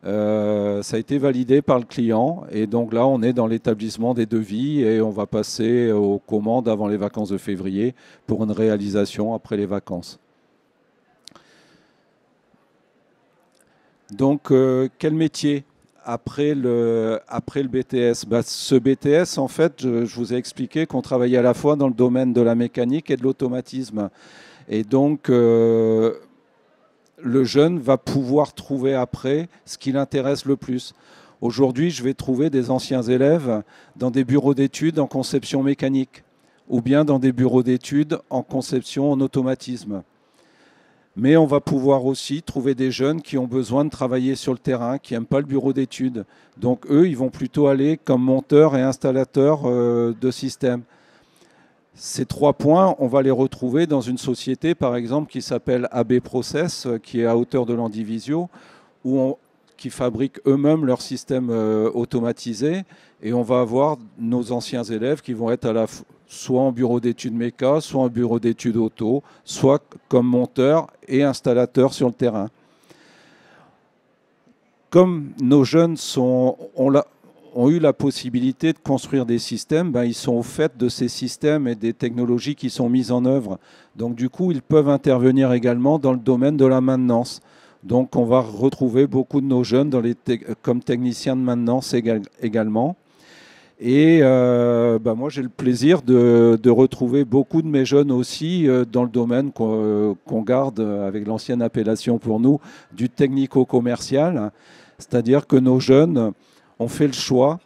Ça a été validé par le client et donc là on est dans l'établissement des devis et on va passer aux commandes avant les vacances de février pour une réalisation après les vacances. Donc quel métier après le BTS? Ce BTS, en fait, je vous ai expliqué qu'on travaillait à la fois dans le domaine de la mécanique et de l'automatisme. Et donc le jeune va pouvoir trouver après ce qui l'intéresse le plus. Aujourd'hui, je vais trouver des anciens élèves dans des bureaux d'études en conception mécanique ou bien dans des bureaux d'études en conception en automatisme. Mais on va pouvoir aussi trouver des jeunes qui ont besoin de travailler sur le terrain, qui n'aiment pas le bureau d'études. Donc eux, ils vont plutôt aller comme monteurs et installateurs de systèmes. Ces 3 points, on va les retrouver dans une société, par exemple, qui s'appelle AB Process, qui est à hauteur de l'Andivisio, qui fabriquent eux-mêmes leur système automatisé. Et on va avoir nos anciens élèves qui vont être soit en bureau d'études méca, soit en bureau d'études auto, soit comme monteurs et installateurs sur le terrain. Comme nos jeunes ont eu la possibilité de construire des systèmes, ils sont au fait de ces systèmes et des technologies qui sont mises en œuvre. Donc du coup, ils peuvent intervenir également dans le domaine de la maintenance. Donc on va retrouver beaucoup de nos jeunes comme techniciens de maintenance également. Et moi, j'ai le plaisir de retrouver beaucoup de mes jeunes aussi dans le domaine qu'on garde avec l'ancienne appellation pour nous du technico-commercial. C'est-à-dire que nos jeunes ont fait le choix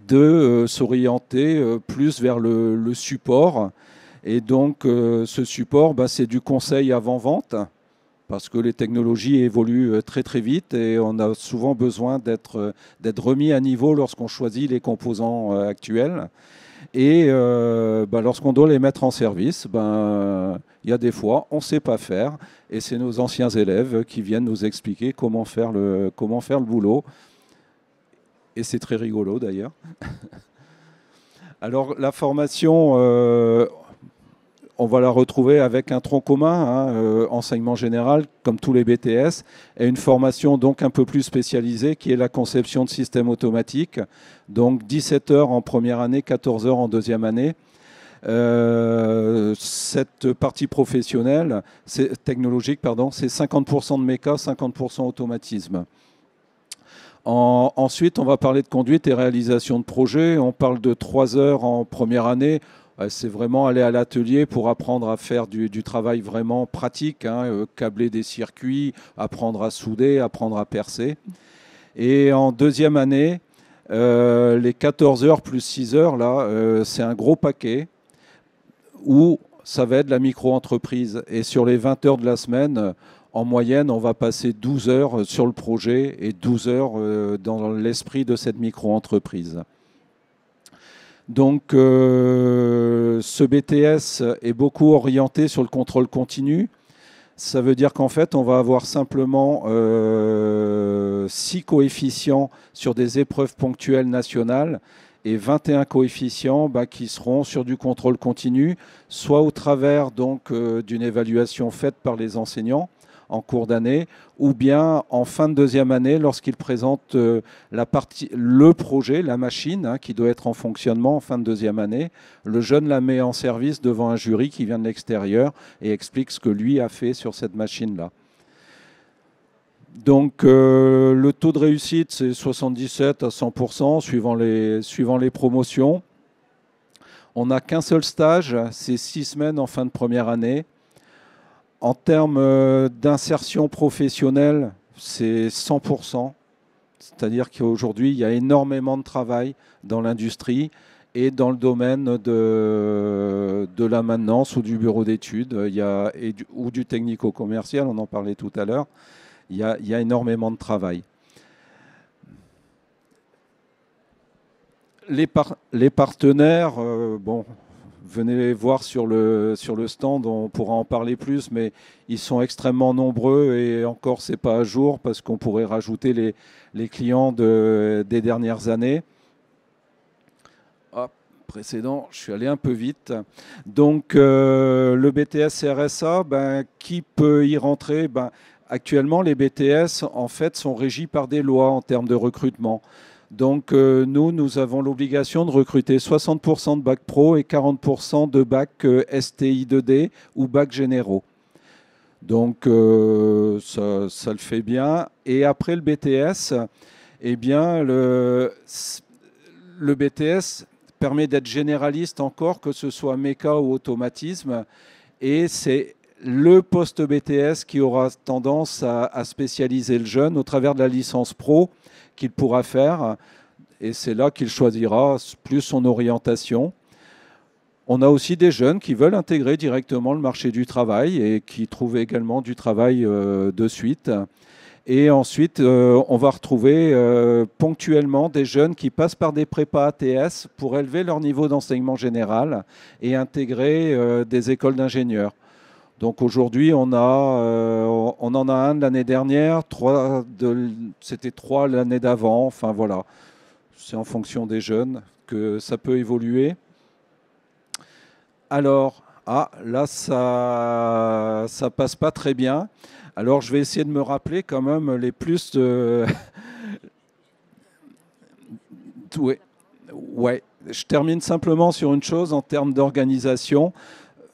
de s'orienter plus vers le support. Et donc, ce support, c'est du conseil avant-vente, parce que les technologies évoluent très très vite et on a souvent besoin d'être remis à niveau lorsqu'on choisit les composants actuels. Et lorsqu'on doit les mettre en service, il y a des fois, on ne sait pas faire. Et c'est nos anciens élèves qui viennent nous expliquer comment faire le boulot. Et c'est très rigolo d'ailleurs. Alors la formation, on va la retrouver avec un tronc commun, enseignement général, comme tous les BTS, et une formation donc un peu plus spécialisée qui est la conception de systèmes automatiques. Donc 17 heures en première année, 14 heures en deuxième année. Cette partie professionnelle, technologique, c'est 50% de méca, 50% automatisme. Ensuite, on va parler de conduite et réalisation de projet. On parle de 3 heures en première année. C'est vraiment aller à l'atelier pour apprendre à faire du travail vraiment pratique, câbler des circuits, apprendre à souder, apprendre à percer. Et en deuxième année, les 14 heures plus 6 heures, là, c'est un gros paquet où ça va être la micro-entreprise. Et sur les 20 heures de la semaine, en moyenne, on va passer 12 heures sur le projet et 12 heures dans l'esprit de cette micro-entreprise. Donc, ce BTS est beaucoup orienté sur le contrôle continu. Ça veut dire qu'en fait, on va avoir simplement 6 coefficients sur des épreuves ponctuelles nationales et 21 coefficients qui seront sur du contrôle continu, soit au travers d'une évaluation faite par les enseignants en cours d'année, ou bien en fin de deuxième année lorsqu'ils présentent le projet, la machine qui doit être en fonctionnement en fin de deuxième année. Le jeune la met en service devant un jury qui vient de l'extérieur et explique ce que lui a fait sur cette machine-là. Donc le taux de réussite, c'est 77 à 100% suivant les promotions. On n'a qu'un seul stage, c'est 6 semaines en fin de première année. En termes d'insertion professionnelle, c'est 100%. C'est-à-dire qu'aujourd'hui, il y a énormément de travail dans l'industrie et dans le domaine de la maintenance ou du bureau d'études ou du technico-commercial, on en parlait tout à l'heure. Il y a énormément de travail. Les partenaires, venez les voir sur le stand, on pourra en parler plus, mais ils sont extrêmement nombreux et encore, ce n'est pas à jour parce qu'on pourrait rajouter les clients des dernières années. Hop, précédent, je suis allé un peu vite. Donc, le BTS RSA, qui peut y rentrer? Actuellement, les BTS, en fait, sont régis par des lois en termes de recrutement. Donc, nous avons l'obligation de recruter 60% de bac pro et 40% de bac STI 2D ou bac généraux. Donc, ça le fait bien. Et après le BTS, eh bien, le BTS permet d'être généraliste encore, que ce soit méca ou automatisme. Et c'est le poste BTS qui aura tendance à spécialiser le jeune au travers de la licence pro qu'il pourra faire. Et c'est là qu'il choisira plus son orientation. On a aussi des jeunes qui veulent intégrer directement le marché du travail et qui trouvent également du travail de suite. Et ensuite, on va retrouver ponctuellement des jeunes qui passent par des prépas ATS pour élever leur niveau d'enseignement général et intégrer des écoles d'ingénieurs. Donc aujourd'hui, on en a un de l'année dernière, c'était 3 l'année d'avant. Enfin voilà, c'est en fonction des jeunes que ça peut évoluer. Alors, là, ça passe pas très bien. Alors, je vais essayer de me rappeler quand même les plus de... Ouais. Je termine simplement sur une chose en termes d'organisation.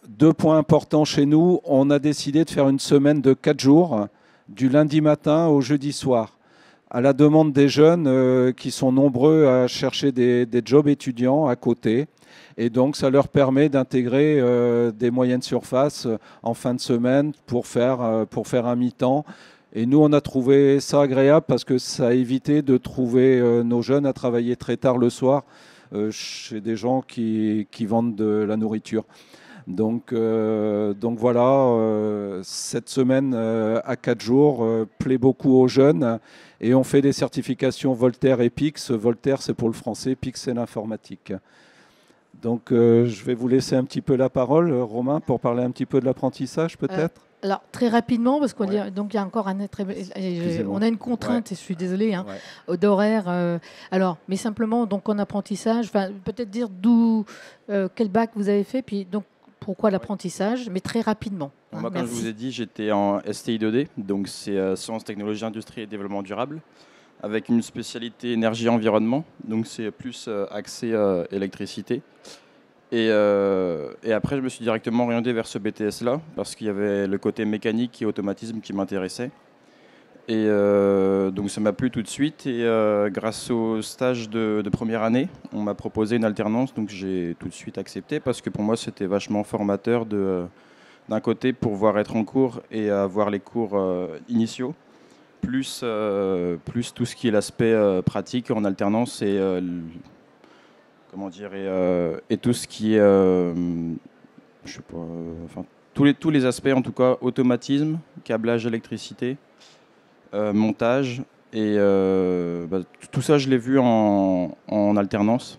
2 points importants chez nous. On a décidé de faire une semaine de 4 jours, du lundi matin au jeudi soir, à la demande des jeunes qui sont nombreux à chercher des jobs étudiants à côté. Et donc, ça leur permet d'intégrer des moyennes surfaces en fin de semaine pour faire un mi-temps. Et nous, on a trouvé ça agréable parce que ça a évité de trouver nos jeunes à travailler très tard le soir chez des gens qui vendent de la nourriture. Donc voilà, cette semaine à 4 jours plaît beaucoup aux jeunes. Et on fait des certifications Voltaire et PIX. Voltaire, c'est pour le français, PIX, c'est l'informatique. Donc, je vais vous laisser un petit peu la parole, Romain, pour parler un petit peu de l'apprentissage, peut-être. Alors, très rapidement, parce qu'il y a encore on a une contrainte, et je suis désolée, d'horaire. Mais simplement, donc en apprentissage, peut-être dire quel bac vous avez fait, puis donc pourquoi l'apprentissage, mais très rapidement. Moi, comme je vous ai dit, j'étais en STI 2D, donc c'est Sciences, Technologies, Industrie et Développement Durable, avec une spécialité énergie et environnement, donc c'est plus axé électricité. Et après, je me suis directement orienté vers ce BTS-là, parce qu'il y avait le côté mécanique et automatisme qui m'intéressait. Et donc ça m'a plu tout de suite, et grâce au stage de première année, on m'a proposé une alternance, donc j'ai tout de suite accepté, parce que pour moi c'était vachement formateur d'un côté pouvoir être en cours et avoir les cours initiaux, plus tout ce qui est l'aspect pratique en alternance et tout ce qui est tous les aspects, en tout cas automatisme, câblage, électricité, montage, et tout ça je l'ai vu en alternance,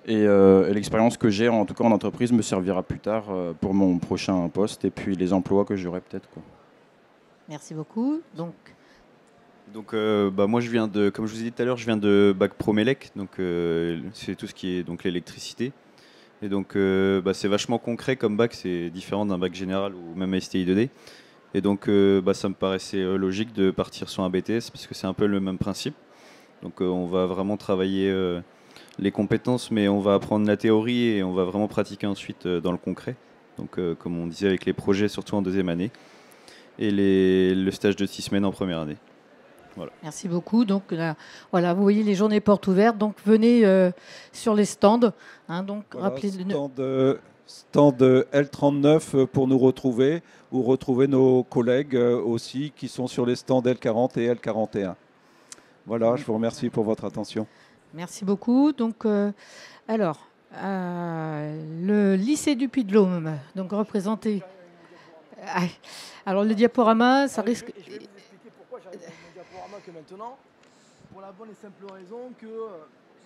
et l'expérience que j'ai en tout cas en entreprise me servira plus tard pour mon prochain poste et puis les emplois que j'aurai peut-être, quoi. Merci beaucoup. Donc moi je viens comme je vous ai dit tout à l'heure, je viens de bac pro Mélec, donc c'est tout ce qui est donc l'électricité. Et donc c'est vachement concret comme bac, c'est différent d'un bac général ou même STI 2D. Et donc ça me paraissait logique de partir sur un BTS parce que c'est un peu le même principe. Donc on va vraiment travailler les compétences, mais on va apprendre la théorie et on va vraiment pratiquer ensuite dans le concret. Donc comme on disait avec les projets, surtout en deuxième année, et le stage de 6 semaines en première année. Voilà. Merci beaucoup. Donc là, voilà, vous voyez les journées portes ouvertes. Donc venez sur les stands. Donc rappelez stand L39 pour nous retrouver, ou retrouver nos collègues aussi qui sont sur les stands L40 et L41. Voilà, je vous remercie pour votre attention. Merci beaucoup. Donc le lycée du Puy-de-Dôme, donc représenté. Alors le diaporama, ça risque. Je vais vous expliquer pourquoi j'arrive avec mon diaporama que maintenant, pour la bonne et simple raison que... Je ne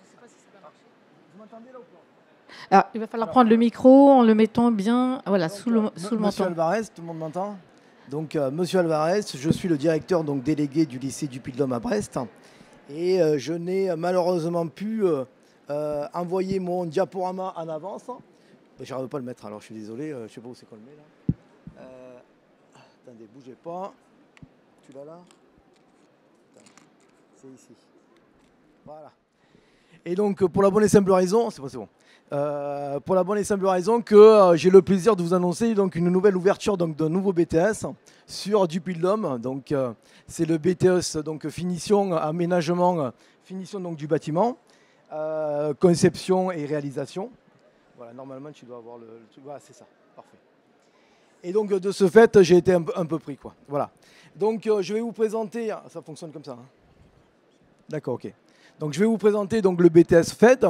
sais pas si ça va marcher. Vous m'entendez là ou pas? Alors, il va falloir prendre le micro en le mettant bien sous le menton. Monsieur Alvarez, tout le monde m'entend? Donc, Monsieur Alvarez, je suis le directeur délégué du lycée du Puy-de-Dôme à Brest. Et je n'ai malheureusement pu envoyer mon diaporama en avance. J'arrive pas à le mettre, alors je suis désolé, je ne sais pas où c'est qu'on le met là. Attendez, bougez pas. Tu l'as là? C'est ici. Voilà. Et donc, pour la bonne et simple raison, c'est bon. Pour la bonne et simple raison que j'ai le plaisir de vous annoncer donc une nouvelle ouverture d'un nouveau BTS sur du Puy-de-Dôme. Donc, c'est le BTS donc finition, aménagement, finition donc du bâtiment, conception et réalisation. Voilà, normalement tu dois avoir le truc. Voilà, c'est ça, parfait. Et donc de ce fait, j'ai été un peu pris, quoi. Voilà. Donc je vais vous présenter. Ça fonctionne comme ça. Hein. D'accord, ok. Donc je vais vous présenter donc le BTS FED,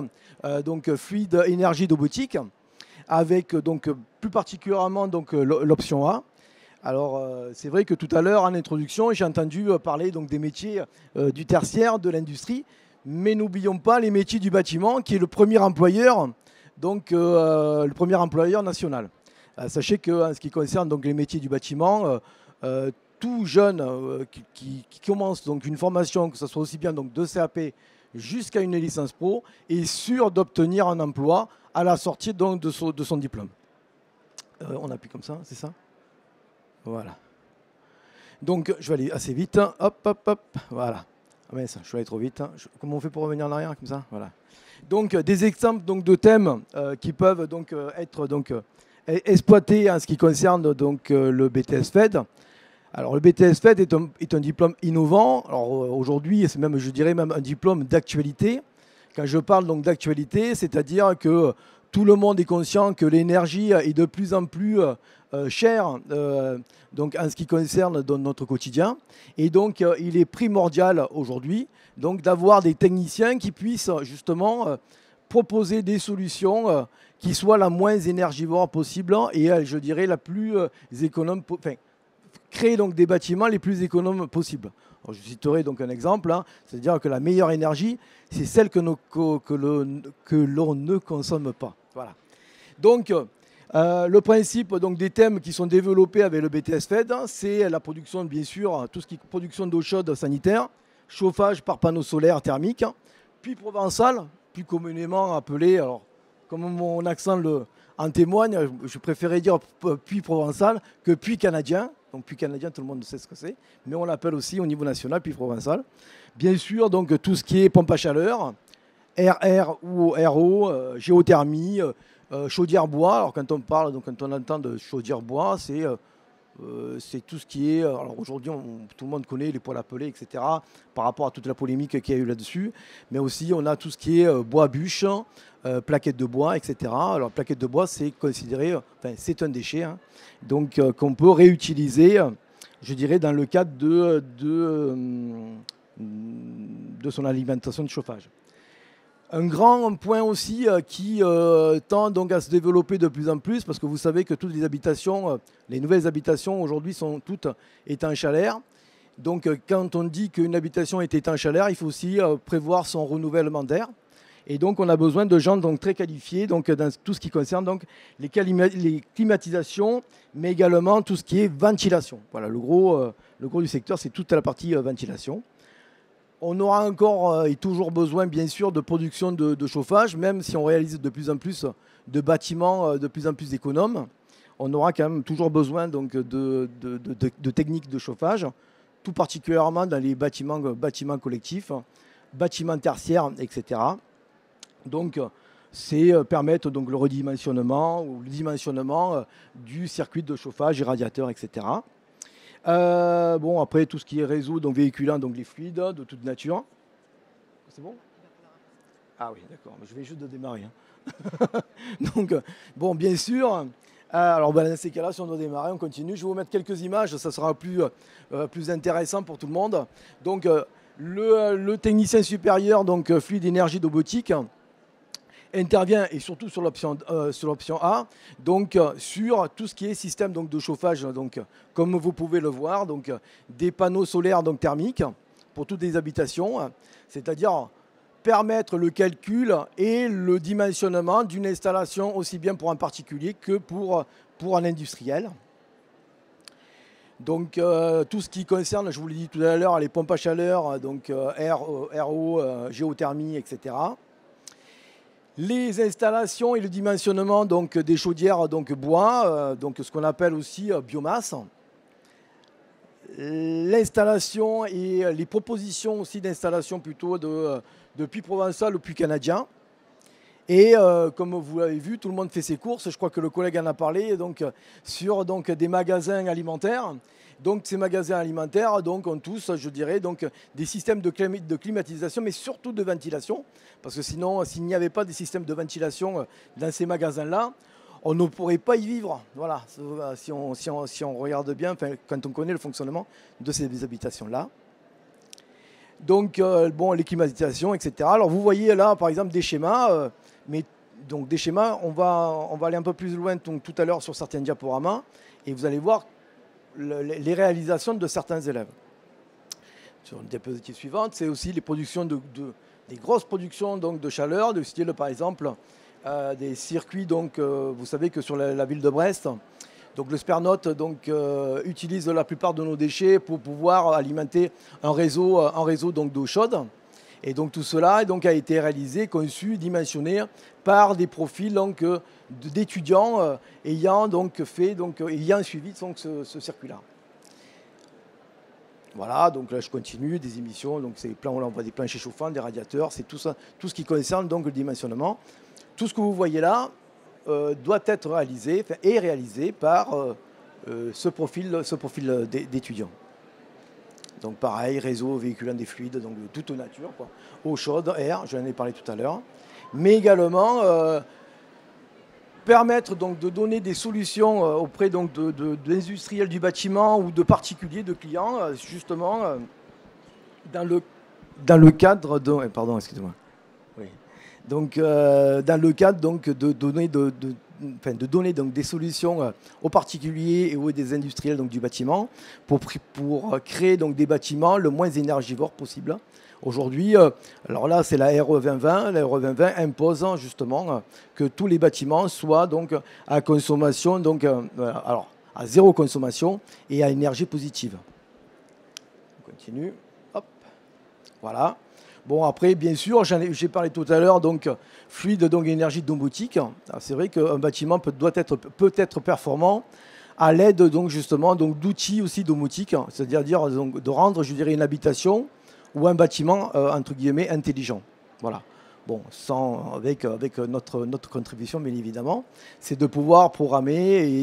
donc fluide énergie domotique, avec donc plus particulièrement donc l'option A, Alors, c'est vrai que tout à l'heure, en introduction, j'ai entendu parler donc, des métiers du tertiaire, de l'industrie, mais n'oublions pas les métiers du bâtiment, qui est le premier employeur, donc le premier employeur national. Sachez qu'en ce qui concerne donc, les métiers du bâtiment, tout jeune qui commence donc, une formation, que ce soit aussi bien donc, de CAP jusqu'à une licence pro, est sûr d'obtenir un emploi à la sortie donc, de son diplôme. On appuie comme ça, c'est ça? Voilà. Donc, je vais aller assez vite. Hop, hop, hop. Voilà. Ah mince, je vais aller trop vite. Comment on fait pour revenir en arrière comme ça? Voilà. Donc, des exemples donc, de thèmes qui peuvent donc, être donc, exploités en ce qui concerne donc, le BTS FED. Alors, le BTS FED est un diplôme innovant. Alors, aujourd'hui, c'est même, je dirais, même un diplôme d'actualité. Quand je parle donc d'actualité, c'est-à-dire que tout le monde est conscient que l'énergie est de plus en plus chère donc en ce qui concerne dans notre quotidien. Et donc, il est primordial aujourd'hui d'avoir des techniciens qui puissent justement proposer des solutions qui soient la moins énergivore possible et, je dirais, la plus économe, créer donc des bâtiments les plus économes possibles. Alors, je citerai donc un exemple, c'est-à-dire que la meilleure énergie, c'est celle que l'on ne consomme pas. Voilà. Donc, le principe donc, des thèmes qui sont développés avec le BTS FED, c'est la production, bien sûr, tout ce qui est production d'eau chaude sanitaire, chauffage par panneaux solaires thermiques, puits provençal, plus communément appelé, alors, comme mon accent en témoigne, je préférais dire puits provençal que puits canadien. Donc puits canadien, tout le monde sait ce que c'est, mais on l'appelle aussi au niveau national puits provençal. Bien sûr, donc tout ce qui est pompe à chaleur, RR ou RO, géothermie, chaudière bois. Alors quand on parle, donc quand on entend de chaudière bois, c'est tout ce qui est. Alors aujourd'hui, tout le monde connaît les poêles à peler, etc. Par rapport à toute la polémique qu'il y a eu là-dessus, mais aussi on a tout ce qui est bois bûche, plaquettes de bois, etc. Alors plaquettes de bois, c'est considéré, c'est un déchet, donc qu'on peut réutiliser, je dirais, dans le cadre de son alimentation de chauffage. Un grand point aussi qui tend donc à se développer de plus en plus, parce que vous savez que toutes les habitations, les nouvelles habitations aujourd'hui sont toutes étanches à l'air. Donc quand on dit qu'une habitation est étanche à l'air, il faut aussi prévoir son renouvellement d'air. Et donc on a besoin de gens donc, très qualifiés donc, dans tout ce qui concerne donc, les climatisations, mais également tout ce qui est ventilation. Voilà, le gros du secteur, c'est toute la partie ventilation. On aura encore et toujours besoin, bien sûr, de production de chauffage, même si on réalise de plus en plus de bâtiments de plus en plus économes. On aura quand même toujours besoin donc, de techniques de chauffage, tout particulièrement dans les bâtiments collectifs, bâtiments tertiaires, etc. Donc, c'est permettre donc, le redimensionnement ou le dimensionnement du circuit de chauffage, des radiateurs, etc. Bon, après, tout ce qui est réseau donc véhiculant, donc les fluides de toute nature. C'est bon? Ah oui, d'accord, mais je vais juste de démarrer. Donc, bon, bien sûr. Alors, dans ces cas-là, si on doit démarrer, on continue. Je vais vous mettre quelques images, ça sera plus intéressant pour tout le monde. Donc, le technicien supérieur, donc fluide énergie domotique, intervient et surtout sur l'option A, donc sur tout ce qui est système donc, de chauffage, donc, comme vous pouvez le voir, donc, des panneaux solaires donc, thermiques pour toutes les habitations, c'est-à-dire permettre le calcul et le dimensionnement d'une installation aussi bien pour un particulier que pour un industriel. Donc tout ce qui concerne, je vous l'ai dit tout à l'heure, les pompes à chaleur, donc RO, géothermie, etc. Les installations et le dimensionnement donc, des chaudières donc, bois, donc ce qu'on appelle aussi biomasse. L'installation et les propositions aussi d'installation plutôt de puits provençal ou puits canadien. Et comme vous l'avez vu, tout le monde fait ses courses. Je crois que le collègue en a parlé donc, sur donc, des magasins alimentaires. Donc ces magasins alimentaires donc, ont tous, je dirais, donc, des systèmes de climatisation, mais surtout de ventilation. Parce que sinon, s'il n'y avait pas des systèmes de ventilation dans ces magasins-là, on ne pourrait pas y vivre. Voilà, si on regarde bien, quand on connaît le fonctionnement de ces habitations-là. Donc, bon, les climatisations, etc. Alors, vous voyez là, par exemple, des schémas. Mais donc, des schémas, on va aller un peu plus loin donc, tout à l'heure sur certains diaporamas. Et vous allez voir les réalisations de certains élèves. Sur une diapositive suivante, c'est aussi les productions des grosses productions donc, de chaleur, de style par exemple des circuits. Donc, vous savez que sur la ville de Brest, donc le Spernote utilise la plupart de nos déchets pour pouvoir alimenter un réseau donc, d'eau chaude. Et donc tout cela donc, a été réalisé, conçu, dimensionné par des profils d'étudiants ayant suivi donc, ce circuit-là. Voilà, donc là je continue, des émissions, donc on voit des planchers chauffants, des radiateurs, c'est tout ça, tout ce qui concerne donc le dimensionnement. Tout ce que vous voyez là doit être réalisé par ce profil d'étudiants. Donc pareil, réseau véhiculant des fluides, donc de toute nature, quoi. Eau chaude, air, j'en ai parlé tout à l'heure, mais également permettre donc de donner des solutions auprès donc d'industriels du bâtiment ou de particuliers, de clients, justement dans le cadre de pardon, excusez-moi. Oui. Donc dans le cadre donc de donner donc des solutions aux particuliers et aux des industriels donc du bâtiment pour créer donc des bâtiments le moins énergivores possible. Aujourd'hui, alors là, c'est la RE 2020. La RE 2020 impose justement que tous les bâtiments soient donc à consommation, alors à zéro consommation et à énergie positive. On continue. Hop. Voilà. Bon, après, bien sûr, j'ai parlé tout à l'heure, donc fluide, donc énergie domotique. C'est vrai qu'un bâtiment peut être performant à l'aide donc justement donc d'outils aussi domotiques, c'est-à-dire donc, de rendre, je dirais, une habitation ou un bâtiment, entre guillemets, intelligent. Voilà. Bon, avec notre contribution, bien évidemment, c'est de pouvoir programmer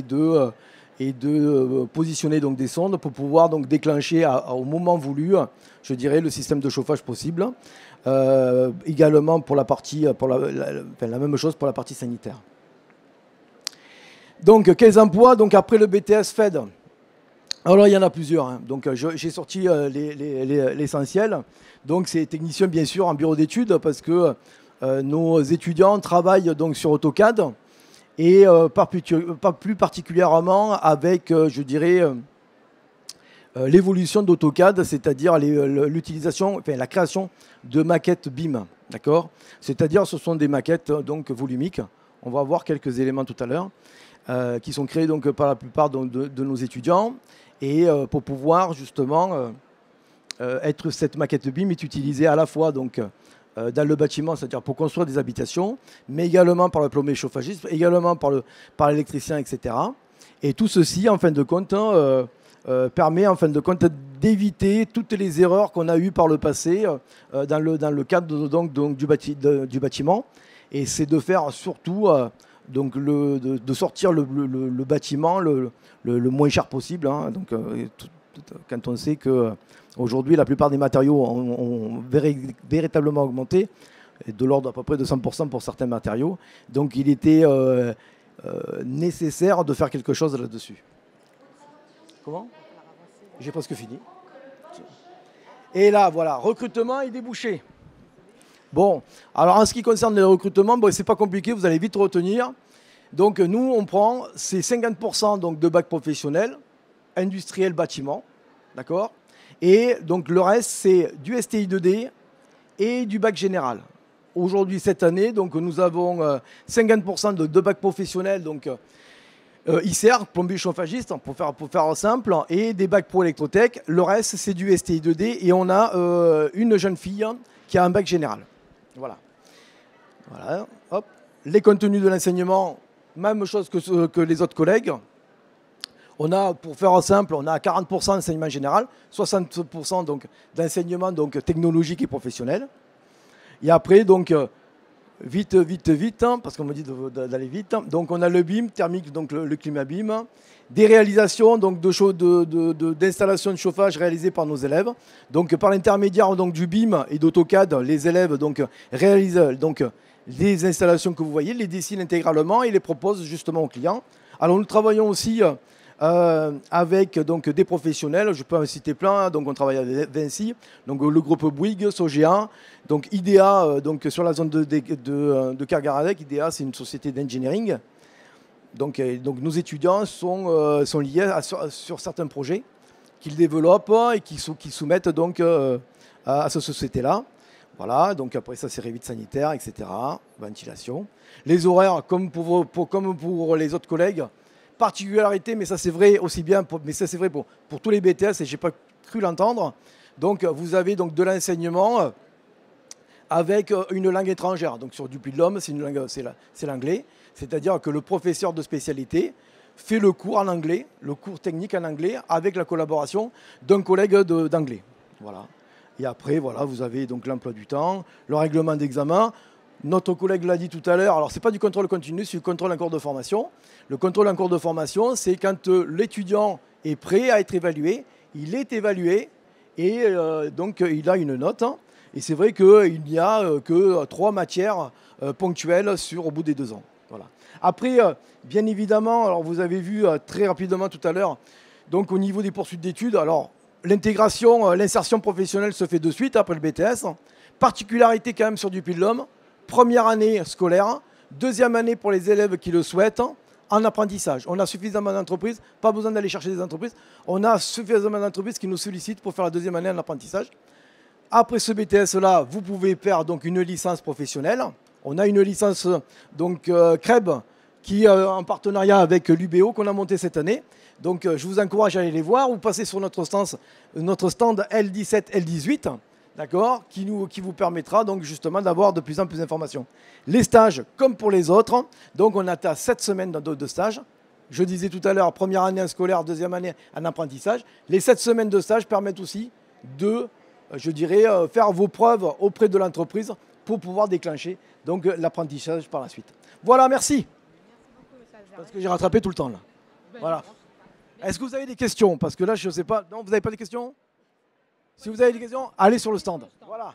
et de positionner donc des sondes pour pouvoir donc déclencher au moment voulu, je dirais, le système de chauffage possible. Également pour la partie, la même chose pour la partie sanitaire. Donc, quels emplois donc, après le BTS FED? Alors, il y en a plusieurs. Hein. Donc, j'ai sorti l'essentiel. Donc, c'est technicien, bien sûr, en bureau d'études, parce que nos étudiants travaillent donc, sur AutoCAD et plus particulièrement avec, je dirais, l'évolution d'AutoCAD, c'est-à-dire l'utilisation, la création de maquettes BIM. D'accord ? C'est-à-dire, ce sont des maquettes donc, volumiques. On va voir quelques éléments tout à l'heure. Qui sont créés donc, par la plupart de nos étudiants. Et pour pouvoir justement cette maquette BIM est utilisée à la fois donc, dans le bâtiment, c'est-à-dire pour construire des habitations, mais également par le plombier chauffagiste, également par l'électricien, etc. Et tout ceci, en fin de compte, permet en fin de compte d'éviter toutes les erreurs qu'on a eues par le passé dans le cadre donc, du bâtiment. Et c'est de faire surtout... donc de sortir le bâtiment le moins cher possible. Hein. Donc, quand on sait qu'aujourd'hui, la plupart des matériaux ont véritablement augmenté, de l'ordre à peu près de 100% pour certains matériaux. Donc, il était nécessaire de faire quelque chose là-dessus. Comment ? J'ai presque fini. Et là, voilà, recrutement et débouchés. Bon, alors en ce qui concerne le recrutement, bon, c'est pas compliqué, vous allez vite retenir. Donc nous, on prend ces 50% donc, de bac professionnel, industriel, bâtiment, d'accord ? Et donc le reste, c'est du STI 2D et du bac général. Aujourd'hui, cette année, donc, nous avons 50% de bac professionnel, donc ICR, plombier chauffagiste, pour faire simple, et des bacs pro électrotech. Le reste, c'est du STI 2D et on a une jeune fille qui a un bac général. Voilà. Voilà. Hop. Les contenus de l'enseignement, même chose que les autres collègues. On a, pour faire simple, on a 40% d'enseignement général, 60% donc, d'enseignement donc, technologique et professionnel. Et après, donc, vite, hein, parce qu'on me dit d'aller vite. Donc, on a le BIM, thermique, donc le climat BIM. Des réalisations donc, d'installations de chauffage réalisées par nos élèves. Donc, par l'intermédiaire donc, du BIM et d'AutoCAD, les élèves donc, réalisent donc, les installations que vous voyez, les dessinent intégralement et les proposent justement aux clients. Alors, nous travaillons aussi avec donc, des professionnels, je peux en citer plein. Donc, on travaille avec Vinci, donc, le groupe Bouygues, Sogea, donc IDEA, donc, sur la zone de Kergaradec. IDEA, c'est une société d'engineering. Donc nos étudiants sont liés sur certains projets qu'ils développent et qu'ils soumettent donc à cette société-là. Voilà, donc après ça c'est révite sanitaire, etc. Ventilation. Les horaires, comme pour les autres collègues, particularité, mais ça c'est vrai aussi bien, mais ça c'est vrai pour tous les BTS et j'ai pas cru l'entendre. Donc vous avez donc de l'enseignement avec une langue étrangère. Donc sur du Puy de Dôme, c'est l'anglais. C'est-à-dire que le professeur de spécialité fait le cours en anglais, le cours technique en anglais, avec la collaboration d'un collègue d'anglais. Voilà. Et après, voilà, vous avez donc l'emploi du temps, le règlement d'examen. Notre collègue l'a dit tout à l'heure, alors ce n'est pas du contrôle continu, c'est du contrôle en cours de formation. Le contrôle en cours de formation, c'est quand l'étudiant est prêt à être évalué, il est évalué et donc il a une note. Et c'est vrai qu'il n'y a que 3 matières ponctuelles au bout des 2 ans. Voilà. Après, bien évidemment, alors vous avez vu très rapidement tout à l'heure, donc au niveau des poursuites d'études, alors l'intégration, l'insertion professionnelle se fait de suite après le BTS. Particularité quand même sur du Puy de Dôme, première année scolaire, deuxième année pour les élèves qui le souhaitent, en apprentissage. On a suffisamment d'entreprises, pas besoin d'aller chercher des entreprises, on a suffisamment d'entreprises qui nous sollicitent pour faire la deuxième année en apprentissage. Après ce BTS-là, vous pouvez faire donc une licence professionnelle. On a une licence donc CREB qui en partenariat avec l'UBO qu'on a monté cette année. Donc je vous encourage à aller les voir. Vous passez sur notre stand L17, L18, d'accord, qui vous permettra donc justement d'avoir de plus en plus d'informations. Les stages, comme pour les autres, donc on a 7 semaines de stage. Je disais tout à l'heure, première année en scolaire, deuxième année en apprentissage. Les 7 semaines de stage permettent aussi de, je dirais, faire vos preuves auprès de l'entreprise pour pouvoir déclencher donc l'apprentissage par la suite. Voilà, merci. Parce que j'ai rattrapé tout le temps là. Voilà. Est-ce que vous avez des questions? Parce que là, je ne sais pas. Non, vous n'avez pas de questions? Si vous avez des questions, allez sur le stand. Voilà.